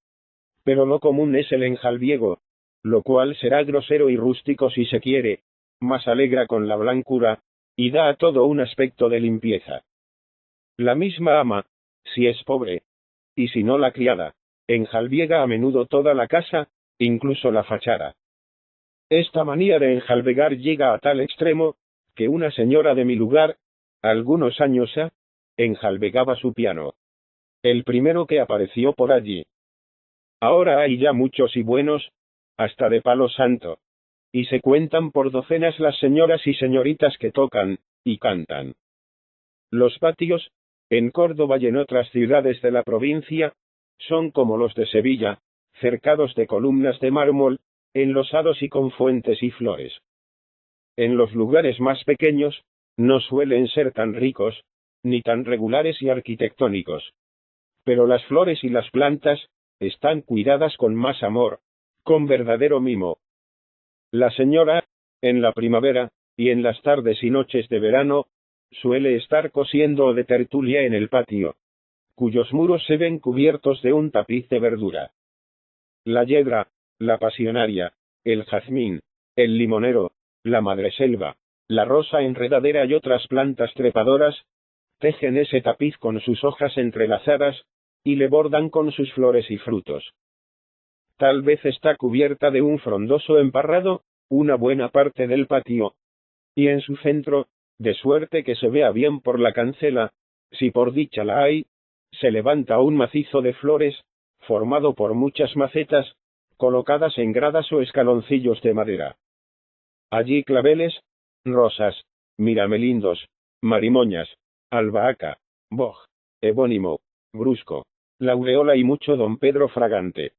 pero lo común es el enjalbiego, lo cual será grosero y rústico si se quiere, mas alegra con la blancura, y da a todo un aspecto de limpieza. La misma ama, si es pobre, y si no la criada, enjalbiega a menudo toda la casa, incluso la fachada. Esta manía de enjalbegar llega a tal extremo, que una señora de mi lugar, algunos años ha, enjalbegaba su piano. El primero que apareció por allí. Ahora hay ya muchos y buenos, hasta de palo santo. Y se cuentan por docenas las señoras y señoritas que tocan, y cantan. Los patios, en Córdoba y en otras ciudades de la provincia, son como los de Sevilla, cercados de columnas de mármol, enlosados y con fuentes y flores. En los lugares más pequeños, no suelen ser tan ricos, ni tan regulares y arquitectónicos. Pero las flores y las plantas, están cuidadas con más amor, con verdadero mimo. La señora, en la primavera, y en las tardes y noches de verano, suele estar cosiendo o de tertulia en el patio, cuyos muros se ven cubiertos de un tapiz de verdura. La yedra, la pasionaria, el jazmín, el limonero, la madreselva, la rosa enredadera y otras plantas trepadoras, tejen ese tapiz con sus hojas entrelazadas, y le bordan con sus flores y frutos. Tal vez está cubierta de un frondoso emparrado, una buena parte del patio, y en su centro, de suerte que se vea bien por la cancela, si por dicha la hay, se levanta un macizo de flores, formado por muchas macetas, colocadas en gradas o escaloncillos de madera. Allí claveles, rosas, miramelindos, marimoñas, albahaca, boj, ebónimo, brusco, laureola y mucho don Pedro fragante.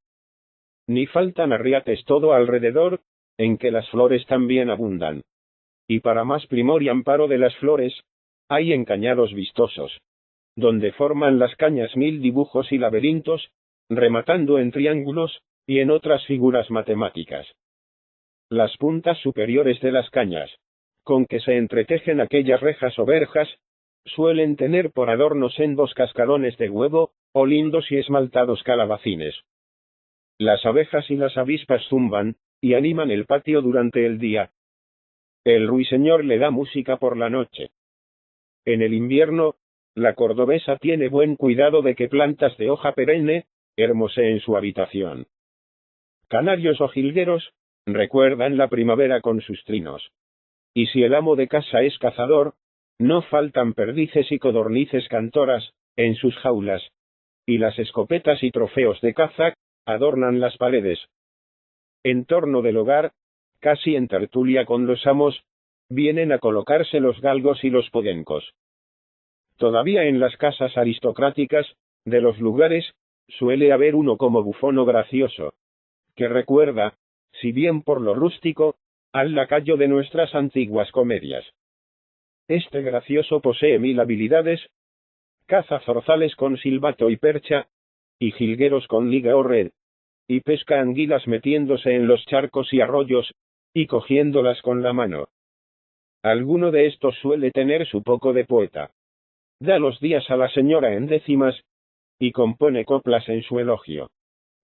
Ni faltan arriates todo alrededor, en que las flores también abundan. Y para más primor y amparo de las flores, hay encañados vistosos, donde forman las cañas mil dibujos y laberintos, rematando en triángulos, y en otras figuras matemáticas. Las puntas superiores de las cañas, con que se entretejen aquellas rejas o verjas, suelen tener por adorno sendos cascarones de huevo, o lindos y esmaltados calabacines. Las abejas y las avispas zumban, y animan el patio durante el día. El ruiseñor le da música por la noche. En el invierno, la cordobesa tiene buen cuidado de que plantas de hoja perenne hermoseen su habitación. Canarios o jilgueros recuerdan la primavera con sus trinos. Y si el amo de casa es cazador, no faltan perdices y codornices cantoras en sus jaulas, y las escopetas y trofeos de caza adornan las paredes. En torno del hogar, casi en tertulia con los amos, vienen a colocarse los galgos y los podencos. Todavía en las casas aristocráticas, de los lugares, suele haber uno como bufón o gracioso, que recuerda, si bien por lo rústico, al lacayo de nuestras antiguas comedias. Este gracioso posee 1000 habilidades, caza zorzales con silbato y percha, y jilgueros con liga o red, y pesca anguilas metiéndose en los charcos y arroyos, y cogiéndolas con la mano. Alguno de estos suele tener su poco de poeta. Da los días a la señora en décimas, y compone coplas en su elogio.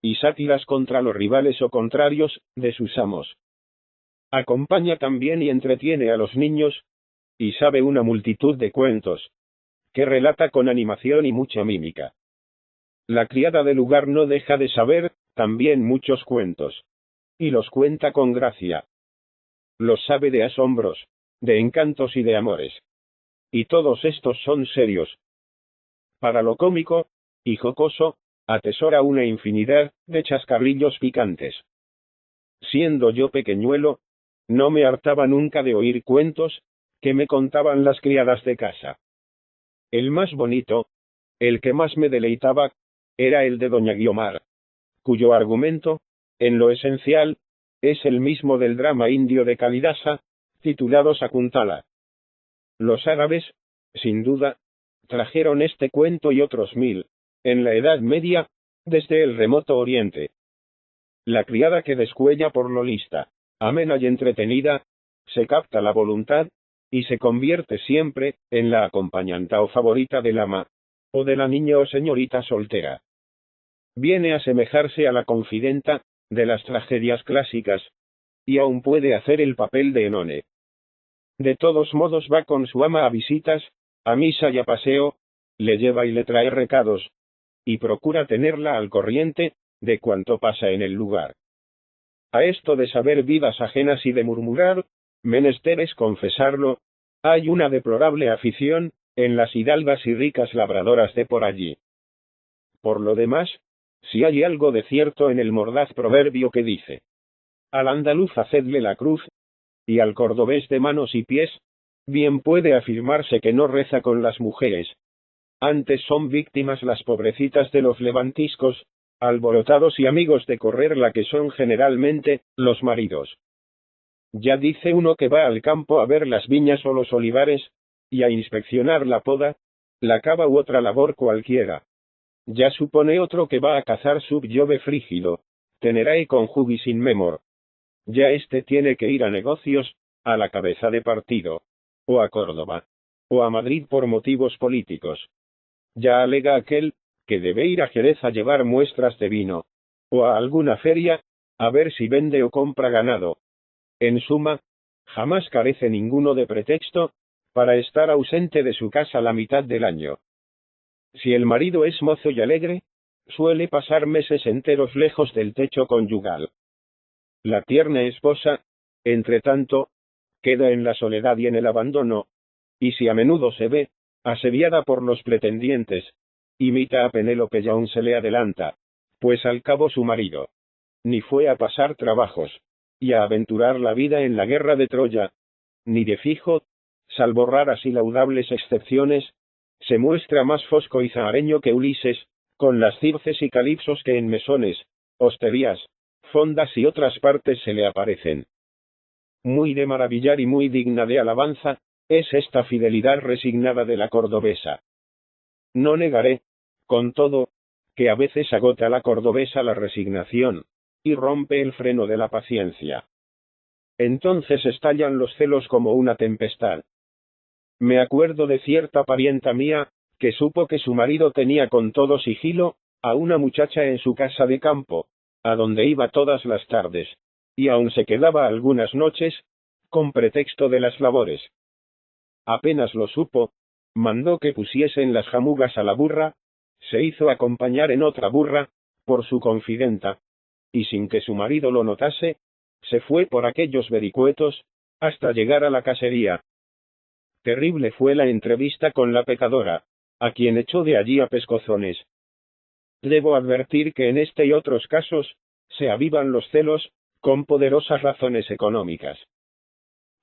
y sátiras contra los rivales o contrarios de sus amos. Acompaña también y entretiene a los niños, y sabe una multitud de cuentos, que relata con animación y mucha mímica. La criada del lugar no deja de saber, también muchos cuentos, y los cuenta con gracia. Los sabe de asombros, de encantos y de amores. Y todos estos son serios. Para lo cómico y jocoso, atesora una infinidad de chascarrillos picantes. Siendo yo pequeñuelo, no me hartaba nunca de oír cuentos que me contaban las criadas de casa. El más bonito, el que más me deleitaba, era el de doña Guiomar, cuyo argumento, en lo esencial, es el mismo del drama indio de Kalidasa, titulado Sakuntala. Los árabes, sin duda, trajeron este cuento y otros 1000, en la Edad Media, desde el remoto Oriente. La criada que descuella por lo lista, amena y entretenida, se capta la voluntad, y se convierte siempre en la acompañanta o favorita del ama, o de la niña o señorita soltera. Viene a asemejarse a la confidenta de las tragedias clásicas, y aún puede hacer el papel de Enone. De todos modos va con su ama a visitas, a misa y a paseo, le lleva y le trae recados, y procura tenerla al corriente de cuanto pasa en el lugar. A esto de saber vidas ajenas y de murmurar, menester es confesarlo, hay una deplorable afición en las hidalgas y ricas labradoras de por allí. Por lo demás, si hay algo de cierto en el mordaz proverbio que dice: al andaluz hacedle la cruz, y al cordobés de manos y pies, bien puede afirmarse que no reza con las mujeres. Antes son víctimas las pobrecitas de los levantiscos, alborotados y amigos de correr la que son generalmente los maridos. Ya dice uno que va al campo a ver las viñas o los olivares, y a inspeccionar la poda, la cava u otra labor cualquiera. Ya supone otro que va a cazar sub Jove frígido, tenerae conjugis in memor. Ya este tiene que ir a negocios, a la cabeza de partido, o a Córdoba, o a Madrid por motivos políticos. Ya alega aquel, que debe ir a Jerez a llevar muestras de vino, o a alguna feria, a ver si vende o compra ganado. En suma, jamás carece ninguno de pretexto, para estar ausente de su casa la mitad del año. Si el marido es mozo y alegre, suele pasar meses enteros lejos del techo conyugal. La tierna esposa, entre tanto, queda en la soledad y en el abandono, y si a menudo se ve asediada por los pretendientes, imita a Penélope y aún se le adelanta, pues al cabo su marido ni fue a pasar trabajos, y a aventurar la vida en la guerra de Troya, ni de fijo, salvo raras y laudables excepciones, se muestra más fosco y zahareño que Ulises, con las Circes y Calipsos que en mesones, hosterías, fondas y otras partes se le aparecen. Muy de maravillar y muy digna de alabanza, es esta fidelidad resignada de la cordobesa. No negaré, con todo, que a veces agota a la cordobesa la resignación, y rompe el freno de la paciencia. Entonces estallan los celos como una tempestad. Me acuerdo de cierta parienta mía, que supo que su marido tenía con todo sigilo a una muchacha en su casa de campo, a donde iba todas las tardes, y aún se quedaba algunas noches, con pretexto de las labores. Apenas lo supo, mandó que pusiesen las jamugas a la burra, se hizo acompañar en otra burra, por su confidenta, y sin que su marido lo notase, se fue por aquellos vericuetos, hasta llegar a la casería. Terrible fue la entrevista con la pecadora, a quien echó de allí a pescozones. Debo advertir que en este y otros casos, se avivan los celos, con poderosas razones económicas.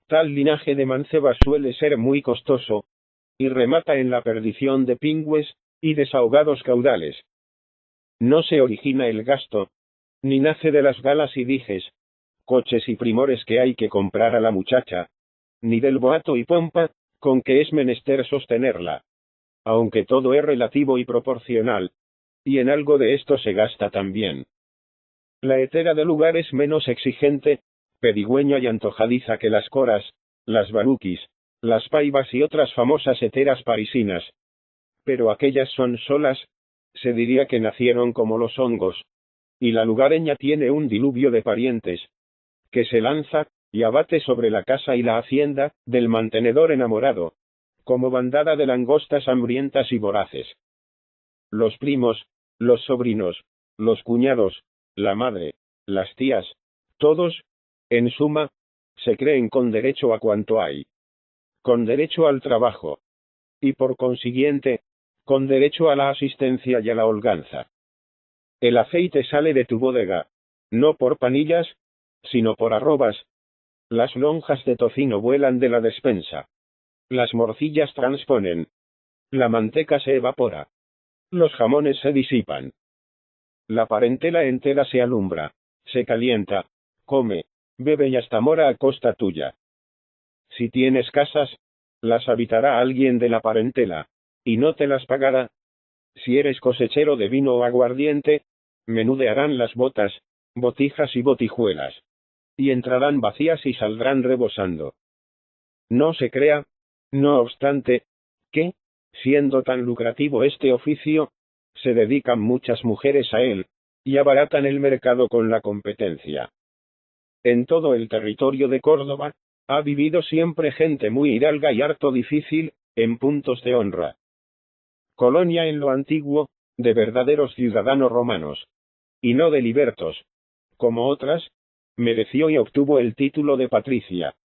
Tal linaje de mancebas suele ser muy costoso, y remata en la perdición de pingües y desahogados caudales. No se origina el gasto, ni nace de las galas y dijes, coches y primores que hay que comprar a la muchacha, ni del boato y pompa, con que es menester sostenerla. Aunque todo es relativo y proporcional, y en algo de esto se gasta también. La hetera del lugar es menos exigente, pedigüeña y antojadiza que las coras, las baruquis, las paivas y otras famosas heteras parisinas. Pero aquellas son solas, se diría que nacieron como los hongos, y la lugareña tiene un diluvio de parientes, que se lanza y abate sobre la casa y la hacienda del mantenedor enamorado, como bandada de langostas hambrientas y voraces. Los primos, los sobrinos, los cuñados, la madre, las tías, todos, en suma, se creen con derecho a cuanto hay. Con derecho al trabajo. Y por consiguiente, con derecho a la asistencia y a la holganza. El aceite sale de tu bodega, no por panillas, sino por arrobas. Las lonjas de tocino vuelan de la despensa. Las morcillas transponen. La manteca se evapora. Los jamones se disipan. La parentela entera se alumbra, se calienta, come, bebe y hasta mora a costa tuya. Si tienes casas, las habitará alguien de la parentela, y no te las pagará. Si eres cosechero de vino o aguardiente, menudearán las botas, botijas y botijuelas. Y entrarán vacías y saldrán rebosando. No se crea, no obstante, que, siendo tan lucrativo este oficio, se dedican muchas mujeres a él, y abaratan el mercado con la competencia. En todo el territorio de Córdoba, ha vivido siempre gente muy hidalga y harto difícil, en puntos de honra. Colonia en lo antiguo, de verdaderos ciudadanos romanos, y no de libertos, como otras, mereció y obtuvo el título de patricia.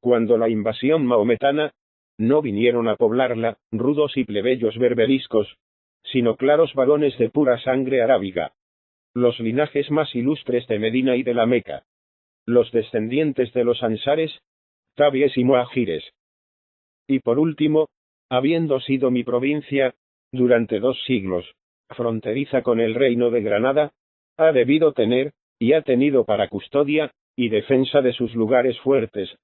Cuando la invasión mahometana, no vinieron a poblarla rudos y plebeyos berberiscos, sino claros varones de pura sangre arábiga. Los linajes más ilustres de Medina y de la Meca. Los descendientes de los ansares, tabies y muajires. Y por último, habiendo sido mi provincia, durante 2 siglos, fronteriza con el reino de Granada, ha debido tener, y ha tenido para custodia, y defensa de sus lugares fuertes,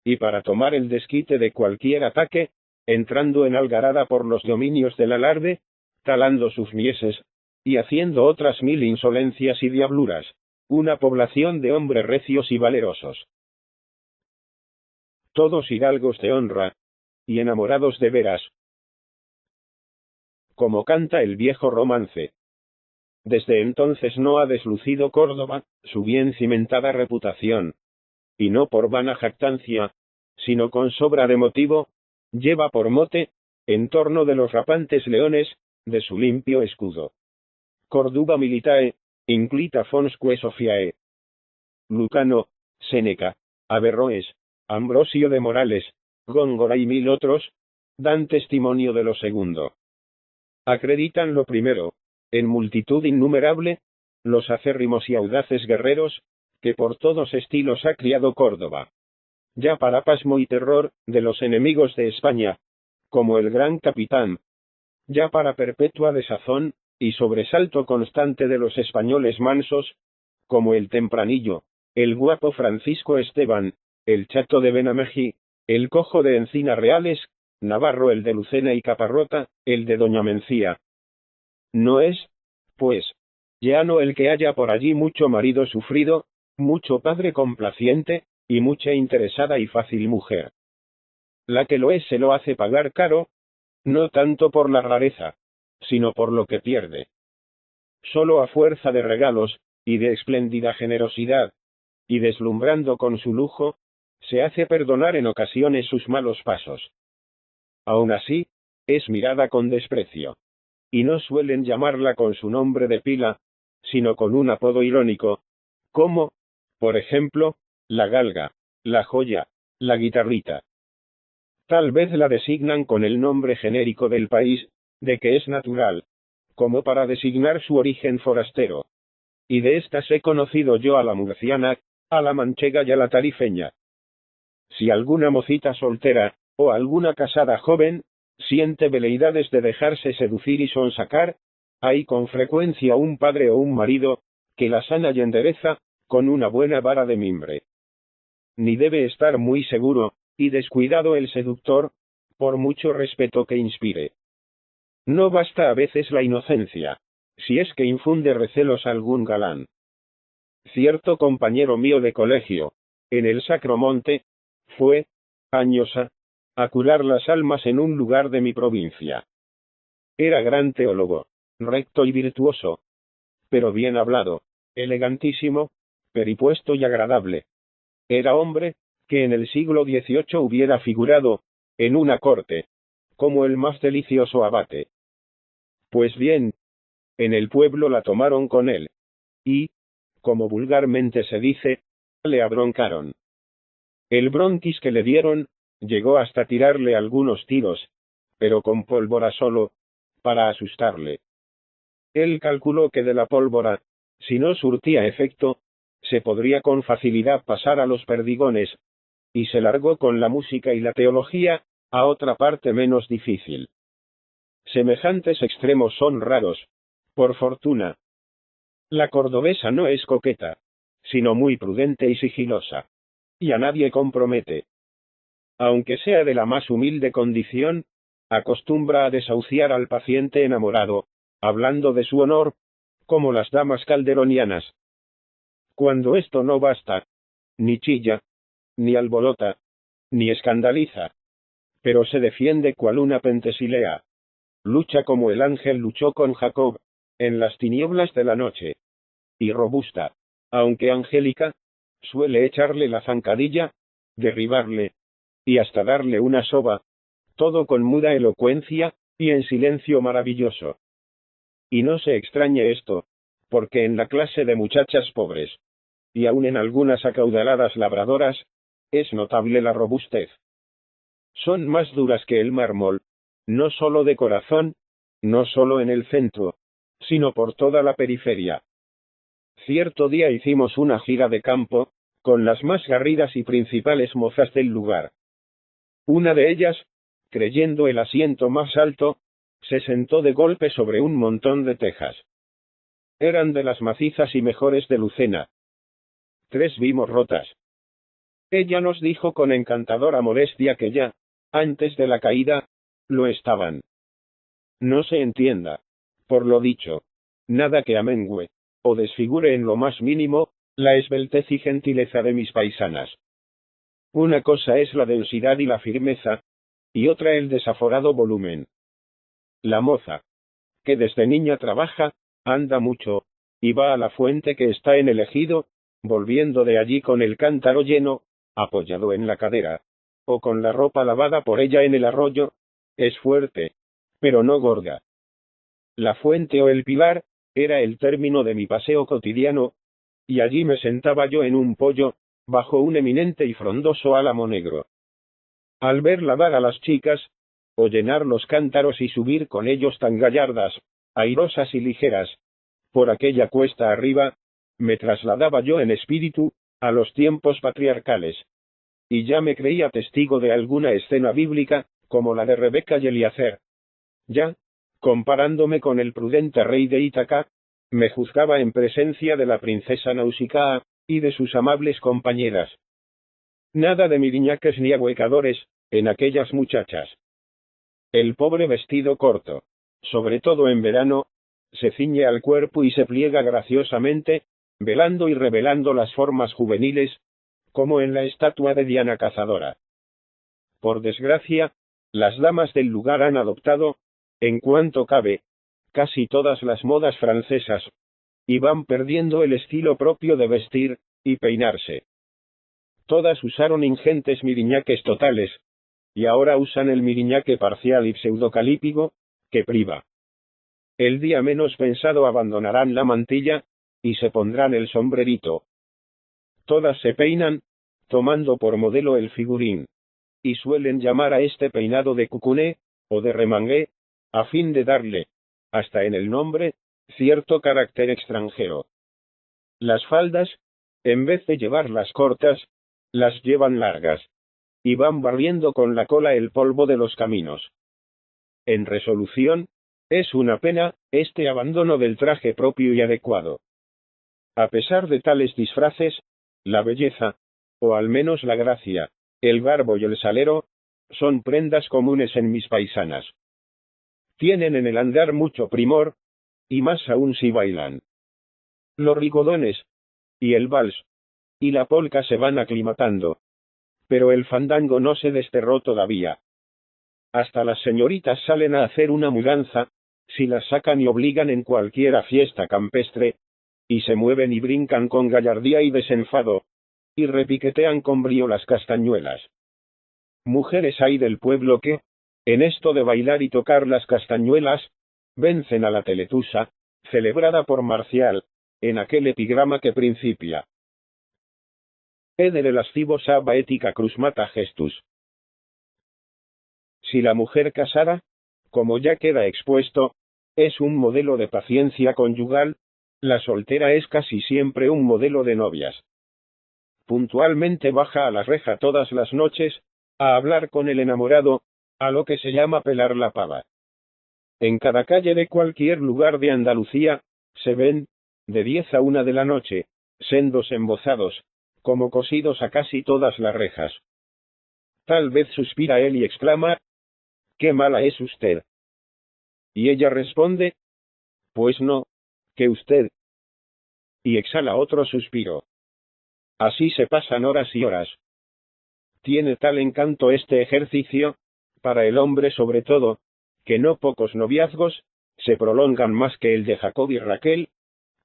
y para tomar el desquite de cualquier ataque, entrando en algarada por los dominios del alarde, talando sus mieses, y haciendo otras 1000 insolencias y diabluras, una población de hombres recios y valerosos. Todos hidalgos de honra, y enamorados de veras. Como canta el viejo romance. Desde entonces no ha deslucido Córdoba su bien cimentada reputación, y no por vana jactancia, sino con sobra de motivo, lleva por mote, en torno de los rapantes leones, de su limpio escudo. Corduba militae, inclita fonsque Sophiae. Lucano, Séneca, Averroes, Ambrosio de Morales, Góngora y 1000 otros, dan testimonio de lo segundo. Acreditan lo primero, en multitud innumerable, los acérrimos y audaces guerreros, que por todos estilos ha criado Córdoba. Ya para pasmo y terror de los enemigos de España, como el gran capitán. Ya para perpetua desazón y sobresalto constante de los españoles mansos, como el Tempranillo, el guapo Francisco Esteban, el chato de Benamejí, el cojo de Encina Reales, Navarro el de Lucena y Caparrota, el de Doña Mencía. No es, pues, llano el que haya por allí mucho marido sufrido, mucho padre complaciente, y mucha interesada y fácil mujer. La que lo es se lo hace pagar caro, no tanto por la rareza, sino por lo que pierde. Solo a fuerza de regalos, y de espléndida generosidad, y deslumbrando con su lujo, se hace perdonar en ocasiones sus malos pasos. Aun así, es mirada con desprecio. Y no suelen llamarla con su nombre de pila, sino con un apodo irónico, como, por ejemplo, la galga, la joya, la guitarrita. Tal vez la designan con el nombre genérico del país, de que es natural, como para designar su origen forastero. Y de estas he conocido yo a la murciana, a la manchega y a la tarifeña. Si alguna mocita soltera, o alguna casada joven, siente veleidades de dejarse seducir y sonsacar, hay con frecuencia un padre o un marido, que la sana y endereza, con una buena vara de mimbre. Ni debe estar muy seguro, y descuidado el seductor, por mucho respeto que inspire. No basta a veces la inocencia, si es que infunde recelos a algún galán. Cierto compañero mío de colegio, en el Sacro Monte, fue, años a curar las almas en un lugar de mi provincia. Era gran teólogo, recto y virtuoso, pero bien hablado, elegantísimo, peripuesto y agradable. Era hombre, que en el siglo XVIII hubiera figurado, en una corte, como el más delicioso abate. Pues bien, en el pueblo la tomaron con él, y, como vulgarmente se dice, le abroncaron. El bronquis que le dieron, llegó hasta tirarle algunos tiros, pero con pólvora solo, para asustarle. Él calculó que de la pólvora, si no surtía efecto, se podría con facilidad pasar a los perdigones, y se largó con la música y la teología, a otra parte menos difícil. Semejantes extremos son raros, por fortuna. La cordobesa no es coqueta, sino muy prudente y sigilosa, y a nadie compromete. Aunque sea de la más humilde condición, acostumbra a desahuciar al paciente enamorado, hablando de su honor, como las damas calderonianas. Cuando esto no basta, ni chilla, ni alborota, ni escandaliza, pero se defiende cual una pentesilea. Lucha como el ángel luchó con Jacob, en las tinieblas de la noche. Y robusta, aunque angélica, suele echarle la zancadilla, derribarle, y hasta darle una soba, todo con muda elocuencia, y en silencio maravilloso. Y no se extrañe esto, porque en la clase de muchachas pobres, y aun en algunas acaudaladas labradoras, es notable la robustez. Son más duras que el mármol, no sólo de corazón, no sólo en el centro, sino por toda la periferia. Cierto día hicimos una gira de campo, con las más garridas y principales mozas del lugar. Una de ellas, creyendo el asiento más alto, se sentó de golpe sobre un montón de tejas. Eran de las macizas y mejores de Lucena. 3 vimos rotas. Ella nos dijo con encantadora modestia que ya, antes de la caída, lo estaban. No se entienda, por lo dicho, nada que amengüe, o desfigure en lo más mínimo, la esbeltez y gentileza de mis paisanas. Una cosa es la densidad y la firmeza, y otra el desaforado volumen. La moza, que desde niña trabaja, anda mucho, y va a la fuente que está en el ejido, volviendo de allí con el cántaro lleno, apoyado en la cadera, o con la ropa lavada por ella en el arroyo, es fuerte, pero no gorda. La fuente o el pilar, era el término de mi paseo cotidiano, y allí me sentaba yo en un poyo, bajo un eminente y frondoso álamo negro. Al ver lavar a las chicas, o llenar los cántaros y subir con ellos tan gallardas, airosas y ligeras, por aquella cuesta arriba, me trasladaba yo en espíritu, a los tiempos patriarcales. Y ya me creía testigo de alguna escena bíblica, como la de Rebeca y Eliezer. Ya, comparándome con el prudente rey de Ítaca, me juzgaba en presencia de la princesa Nausicaa, y de sus amables compañeras. Nada de miriñaques ni ahuecadores, en aquellas muchachas. El pobre vestido corto, sobre todo en verano, se ciñe al cuerpo y se pliega graciosamente, velando y revelando las formas juveniles, como en la estatua de Diana Cazadora. Por desgracia, las damas del lugar han adoptado, en cuanto cabe, casi todas las modas francesas, y van perdiendo el estilo propio de vestir y peinarse. Todas usaron ingentes miriñaques totales, y ahora usan el miriñaque parcial y pseudocalípigo, que priva. El día menos pensado abandonarán la mantilla, y se pondrán el sombrerito. Todas se peinan, tomando por modelo el figurín, y suelen llamar a este peinado de cucuné, o de remangué, a fin de darle, hasta en el nombre, cierto carácter extranjero. Las faldas, en vez de llevarlas cortas, las llevan largas, y van barriendo con la cola el polvo de los caminos. En resolución, es una pena, este abandono del traje propio y adecuado. A pesar de tales disfraces, la belleza, o al menos la gracia, el garbo y el salero, son prendas comunes en mis paisanas. Tienen en el andar mucho primor, y más aún si bailan. Los rigodones, y el vals, y la polca se van aclimatando. Pero el fandango no se desterró todavía. Hasta las señoritas salen a hacer una mudanza, si las sacan y obligan en cualquiera fiesta campestre, y se mueven y brincan con gallardía y desenfado, y repiquetean con brío las castañuelas. Mujeres hay del pueblo que, en esto de bailar y tocar las castañuelas, vencen a la Teletusa, celebrada por Marcial, en aquel epigrama que principia. Edere lascivos ab ética crusmata gestus. Si la mujer casada, como ya queda expuesto, es un modelo de paciencia conyugal, la soltera es casi siempre un modelo de novias. Puntualmente baja a la reja todas las noches, a hablar con el enamorado, a lo que se llama pelar la pava. En cada calle de cualquier lugar de Andalucía, se ven, de 10 a 1 de la noche, sendos embozados, como cosidos a casi todas las rejas. Tal vez suspira él y exclama, «¡Qué mala es usted!» Y ella responde, «Pues no, que usted». Y exhala otro suspiro. Así se pasan horas y horas. Tiene tal encanto este ejercicio, para el hombre sobre todo, que no pocos noviazgos, se prolongan más que el de Jacob y Raquel,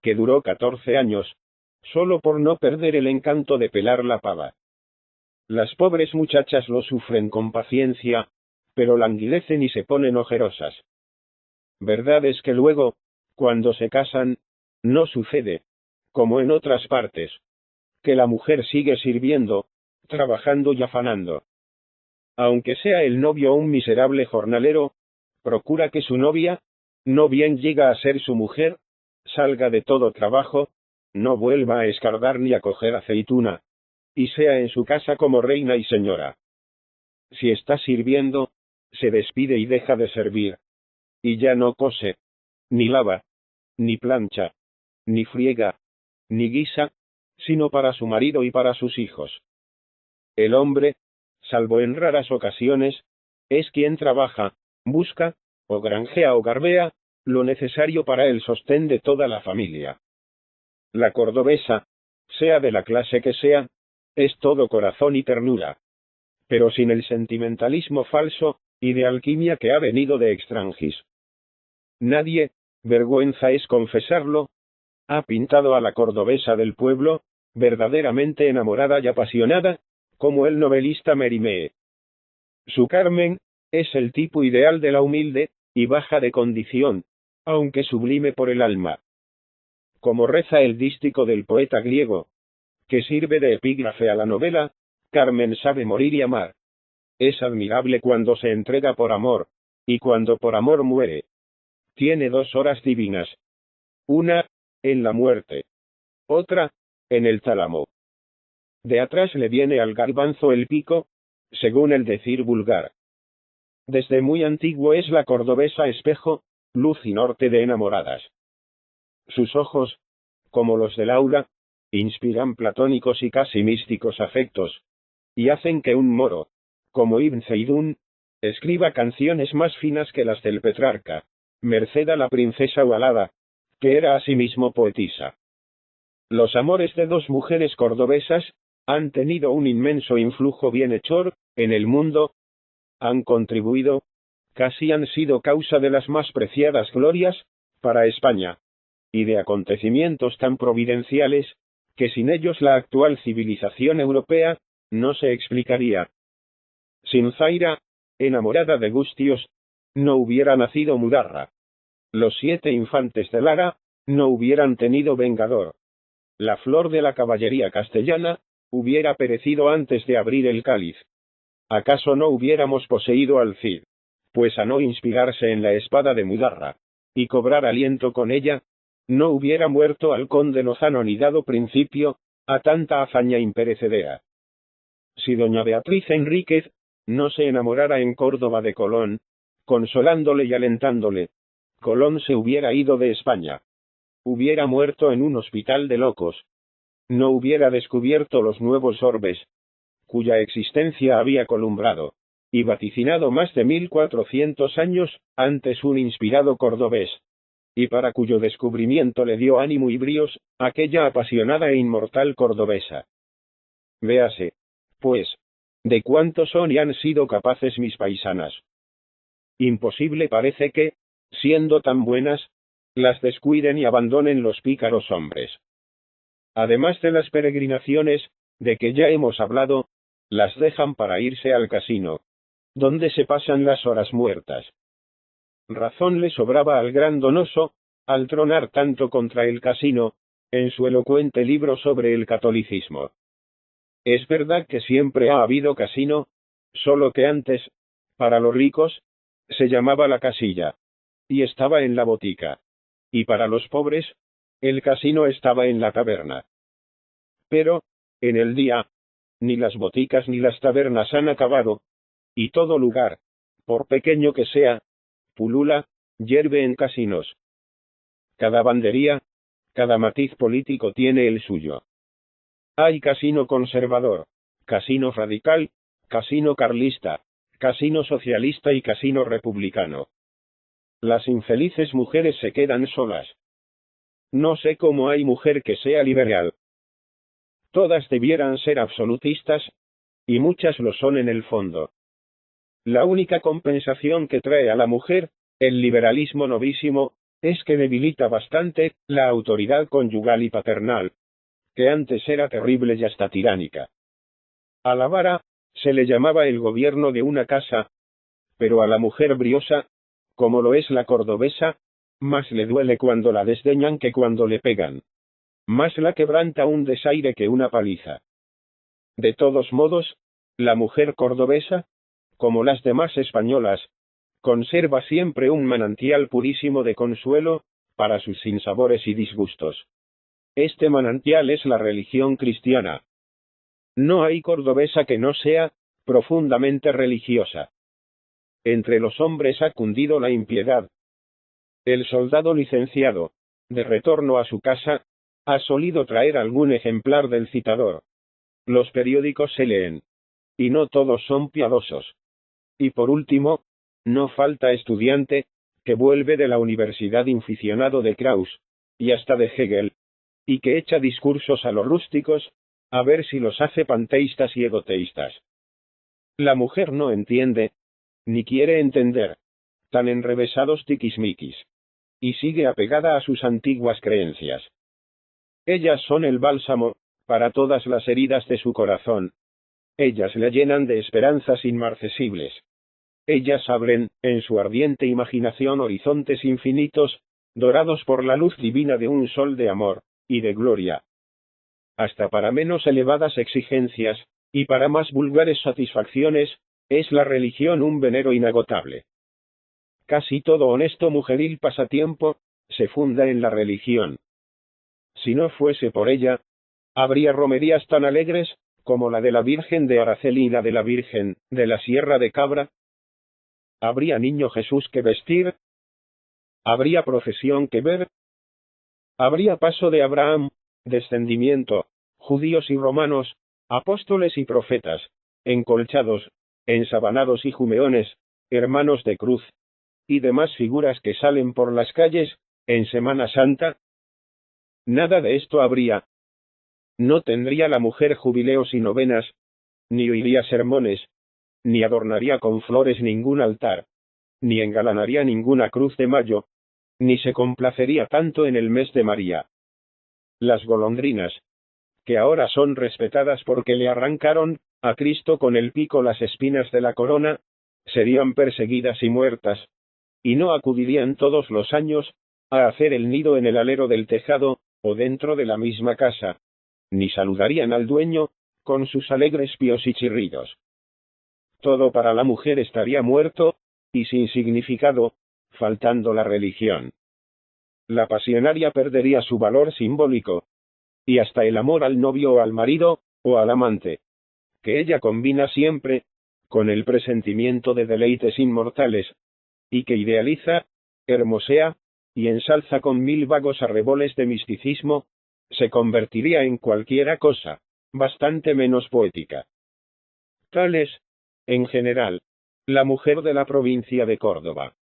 que duró 14 años, solo por no perder el encanto de pelar la pava. Las pobres muchachas lo sufren con paciencia, pero languidecen y se ponen ojerosas. Verdad es que luego, cuando se casan, no sucede, como en otras partes, que la mujer sigue sirviendo, trabajando y afanando. Aunque sea el novio un miserable jornalero, procura que su novia, no bien llega a ser su mujer, salga de todo trabajo, no vuelva a escardar ni a coger aceituna, y sea en su casa como reina y señora. Si está sirviendo, se despide y deja de servir, y ya no cose, ni lava, ni plancha, ni friega, ni guisa, sino para su marido y para sus hijos. El hombre, salvo en raras ocasiones, es quien trabaja, busca, o granjea o garbea, lo necesario para el sostén de toda la familia. La cordobesa, sea de la clase que sea, es todo corazón y ternura, pero sin el sentimentalismo falso, y de alquimia que ha venido de extranjis. Nadie, vergüenza es confesarlo, ha pintado a la cordobesa del pueblo, verdaderamente enamorada y apasionada, como el novelista Mérimée. Su Carmen, es el tipo ideal de la humilde, y baja de condición, aunque sublime por el alma. Como reza el dístico del poeta griego, que sirve de epígrafe a la novela, Carmen sabe morir y amar. Es admirable cuando se entrega por amor, y cuando por amor muere. Tiene 2 horas divinas. Una, en la muerte. Otra, en el tálamo. De atrás le viene al garbanzo el pico, según el decir vulgar. Desde muy antiguo es la cordobesa espejo, luz y norte de enamoradas. Sus ojos, como los de Laura, inspiran platónicos y casi místicos afectos, y hacen que un moro, como Ibn Zeidún, escriba canciones más finas que las del Petrarca, merced a la princesa Ualada, que era asimismo poetisa. Los amores de 2 mujeres cordobesas, han tenido un inmenso influjo bienhechor, en el mundo, han contribuido, casi han sido causa de las más preciadas glorias, para España, y de acontecimientos tan providenciales, que sin ellos la actual civilización europea, no se explicaría. Sin Zaira, enamorada de Gustios, no hubiera nacido Mudarra. Los 7 infantes de Lara, no hubieran tenido vengador. La flor de la caballería castellana, hubiera perecido antes de abrir el cáliz. ¿Acaso no hubiéramos poseído al Cid? Pues a no inspirarse en la espada de Mudarra, y cobrar aliento con ella, no hubiera muerto al conde Lozano ni dado principio, a tanta hazaña imperecedera. Si doña Beatriz Enríquez, no se enamorara en Córdoba de Colón, consolándole y alentándole, Colón se hubiera ido de España. Hubiera muerto en un hospital de locos. No hubiera descubierto los nuevos orbes, cuya existencia había columbrado, y vaticinado más de 1400 años, antes un inspirado cordobés, y para cuyo descubrimiento le dio ánimo y bríos, aquella apasionada e inmortal cordobesa. Véase, pues, de cuánto son y han sido capaces mis paisanas. Imposible parece que, siendo tan buenas, las descuiden y abandonen los pícaros hombres. Además de las peregrinaciones, de que ya hemos hablado, las dejan para irse al casino, donde se pasan las horas muertas. Razón le sobraba al gran Donoso, al tronar tanto contra el casino, en su elocuente libro sobre el catolicismo. Es verdad que siempre ha habido casino, solo que antes, para los ricos, se llamaba la casilla, y estaba en la botica, y para los pobres, el casino estaba en la taberna. Pero, en el día, ni las boticas ni las tabernas han acabado, y todo lugar, por pequeño que sea, pulula, hierve en casinos. Cada bandería, cada matiz político tiene el suyo. Hay casino conservador, casino radical, casino carlista, casino socialista y casino republicano. Las infelices mujeres se quedan solas. No sé cómo hay mujer que sea liberal. Todas debieran ser absolutistas, y muchas lo son en el fondo. La única compensación que trae a la mujer, el liberalismo novísimo, es que debilita bastante la autoridad conyugal y paternal, que antes era terrible y hasta tiránica. A la vara, se le llamaba el gobierno de una casa, pero a la mujer briosa, como lo es la cordobesa, más le duele cuando la desdeñan que cuando le pegan. Más la quebranta un desaire que una paliza. De todos modos, la mujer cordobesa, como las demás españolas, conserva siempre un manantial purísimo de consuelo, para sus sinsabores y disgustos. Este manantial es la religión cristiana. No hay cordobesa que no sea profundamente religiosa. Entre los hombres ha cundido la impiedad. El soldado licenciado, de retorno a su casa, ha solido traer algún ejemplar del citador. Los periódicos se leen. Y no todos son piadosos. Y por último, no falta estudiante, que vuelve de la universidad inficionado de Krauss, y hasta de Hegel, y que echa discursos a los rústicos, a ver si los hace panteístas y egoteístas. La mujer no entiende, ni quiere entender, tan enrevesados tiquismiquis, y sigue apegada a sus antiguas creencias. Ellas son el bálsamo, para todas las heridas de su corazón. Ellas le llenan de esperanzas inmarcesibles. Ellas abren, en su ardiente imaginación, horizontes infinitos, dorados por la luz divina de un sol de amor y de gloria. Hasta para menos elevadas exigencias, y para más vulgares satisfacciones, es la religión un venero inagotable. Casi todo honesto mujeril pasatiempo, se funda en la religión. Si no fuese por ella, habría romerías tan alegres, como la de la Virgen de Araceli y la de la Virgen de la Sierra de Cabra. ¿Habría niño Jesús que vestir? ¿Habría procesión que ver? ¿Habría paso de Abraham, descendimiento, judíos y romanos, apóstoles y profetas, encolchados, ensabanados y jumeones, hermanos de cruz, y demás figuras que salen por las calles, en Semana Santa? Nada de esto habría. No tendría la mujer jubileos y novenas, ni oiría sermones, ni adornaría con flores ningún altar, ni engalanaría ninguna cruz de mayo, ni se complacería tanto en el mes de María. Las golondrinas, que ahora son respetadas porque le arrancaron a Cristo con el pico las espinas de la corona, serían perseguidas y muertas, y no acudirían todos los años a hacer el nido en el alero del tejado, o dentro de la misma casa, ni saludarían al dueño con sus alegres píos y chirridos. Todo para la mujer estaría muerto y sin significado, faltando la religión. La pasionaria perdería su valor simbólico, y hasta el amor al novio o al marido, o al amante, que ella combina siempre con el presentimiento de deleites inmortales, y que idealiza, hermosea, y ensalza con mil vagos arreboles de misticismo, se convertiría en cualquiera cosa, bastante menos poética. Tal es, en general, la mujer de la provincia de Córdoba.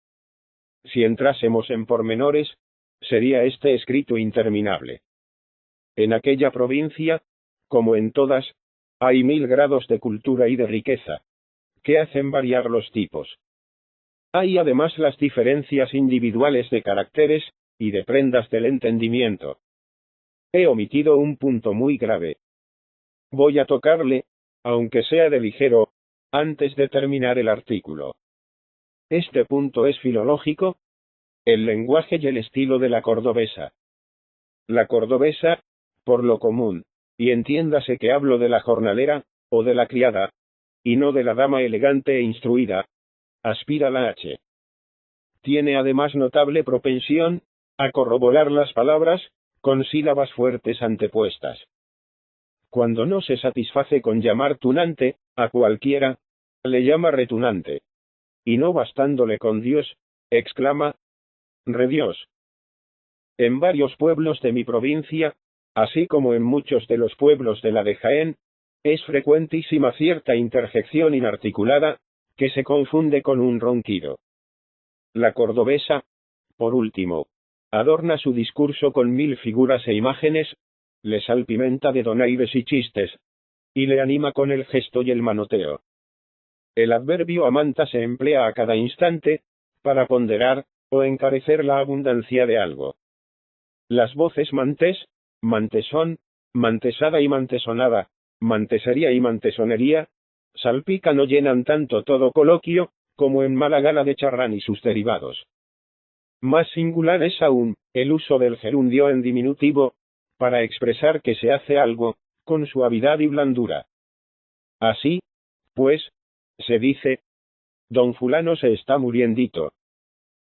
Si entrásemos en pormenores, sería este escrito interminable. En aquella provincia, como en todas, hay 1000 grados de cultura y de riqueza, que hacen variar los tipos. Hay además las diferencias individuales de caracteres, y de prendas del entendimiento. He omitido un punto muy grave. Voy a tocarle, aunque sea de ligero, antes de terminar el artículo. Este punto es filológico, el lenguaje y el estilo de la cordobesa. La cordobesa, por lo común, y entiéndase que hablo de la jornalera, o de la criada, y no de la dama elegante e instruida, aspira la H. Tiene además notable propensión a corroborar las palabras con sílabas fuertes antepuestas. Cuando no se satisface con llamar tunante a cualquiera, le llama retunante. Y no bastándole con Dios, exclama, redios. En varios pueblos de mi provincia, así como en muchos de los pueblos de la de Jaén, es frecuentísima cierta interjección inarticulada, que se confunde con un ronquido. La cordobesa, por último, adorna su discurso con 1000 figuras e imágenes, le salpimenta de donaires y chistes, y le anima con el gesto y el manoteo. El adverbio amanta se emplea a cada instante, para ponderar, o encarecer la abundancia de algo. Las voces mantés, mantesón, mantesada y mantesonada, mantesería y mantesonería, salpican o llenan tanto todo coloquio, como en mala gana de charrán y sus derivados. Más singular es aún, el uso del gerundio en diminutivo, para expresar que se hace algo, con suavidad y blandura. Así, pues, se dice, don fulano se está muriendito.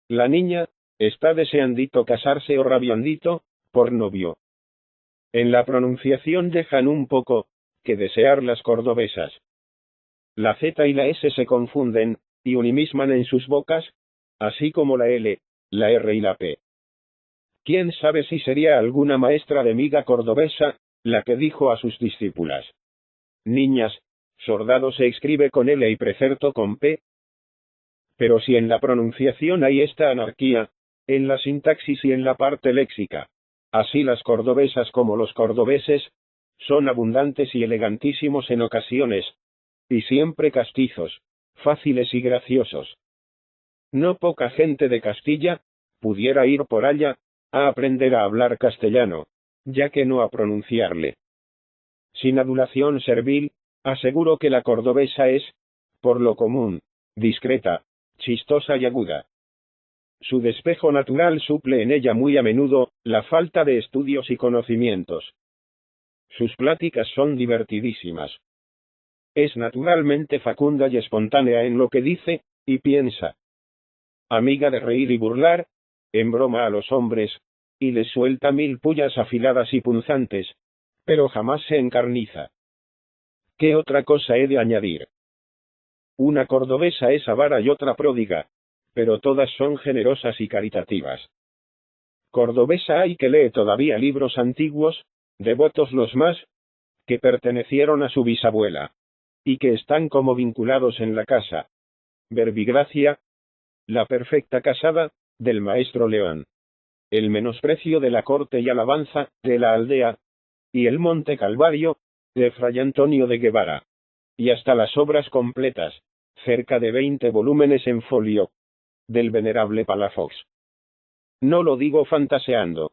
La niña, está deseandito casarse o rabiandito, por novio. En la pronunciación dejan un poco, que desear las cordobesas. La Z y la S se confunden, y unimisman en sus bocas, así como la L, la R y la P. ¿Quién sabe si sería alguna maestra de miga cordobesa, la que dijo a sus discípulas? Niñas, sordado se escribe con L y precerto con P. Pero si en la pronunciación hay esta anarquía, en la sintaxis y en la parte léxica, así las cordobesas como los cordobeses, son abundantes y elegantísimos en ocasiones, y siempre castizos, fáciles y graciosos. No poca gente de Castilla pudiera ir por allá a aprender a hablar castellano, ya que no a pronunciarle. Sin adulación servil, aseguro que la cordobesa es, por lo común, discreta, chistosa y aguda. Su despejo natural suple en ella muy a menudo la falta de estudios y conocimientos. Sus pláticas son divertidísimas. Es naturalmente facunda y espontánea en lo que dice y piensa. Amiga de reír y burlar, en broma a los hombres, y les suelta 1000 pullas afiladas y punzantes, pero jamás se encarniza. ¿Qué otra cosa he de añadir? Una cordobesa es avara y otra pródiga, pero todas son generosas y caritativas. Cordobesa hay que lee todavía libros antiguos, devotos los más, que pertenecieron a su bisabuela, y que están como vinculados en la casa. Verbigracia, la perfecta casada, del maestro León. El menosprecio de la corte y alabanza, de la aldea, y el Monte Calvario, de Fray Antonio de Guevara. Y hasta las obras completas, cerca de 20 volúmenes en folio, del venerable Palafox. No lo digo fantaseando.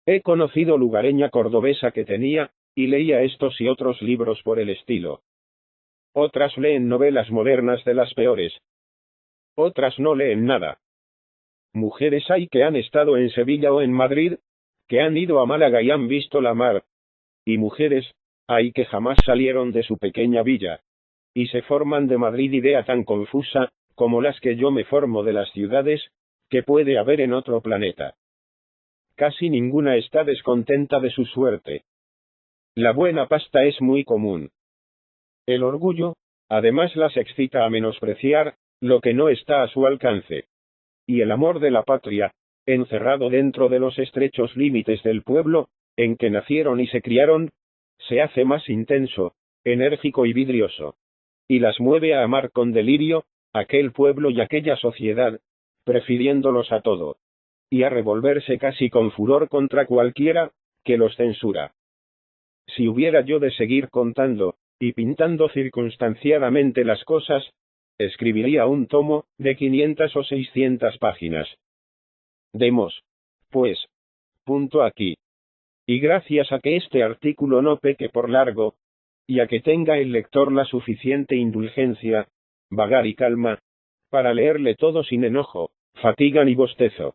He conocido lugareña cordobesa que tenía, y leía estos y otros libros por el estilo. Otras leen novelas modernas de las peores. Otras no leen nada. Mujeres hay que han estado en Sevilla o en Madrid, que han ido a Málaga y han visto la mar. Y mujeres hay que jamás salieron de su pequeña villa, y se forman de Madrid idea tan confusa, como las que yo me formo de las ciudades, que puede haber en otro planeta. Casi ninguna está descontenta de su suerte. La buena pasta es muy común. El orgullo, además, las excita a menospreciar lo que no está a su alcance. Y el amor de la patria, encerrado dentro de los estrechos límites del pueblo, en que nacieron y se criaron, se hace más intenso, enérgico y vidrioso. Y las mueve a amar con delirio, aquel pueblo y aquella sociedad, prefiriéndolos a todo. Y a revolverse casi con furor contra cualquiera, que los censura. Si hubiera yo de seguir contando, y pintando circunstanciadamente las cosas, escribiría un tomo, de 500 o 600 páginas. Demos, Pues, punto aquí. Y gracias a que este artículo no peque por largo, y a que tenga el lector la suficiente indulgencia, vagar y calma, para leerle todo sin enojo, fatiga ni bostezo.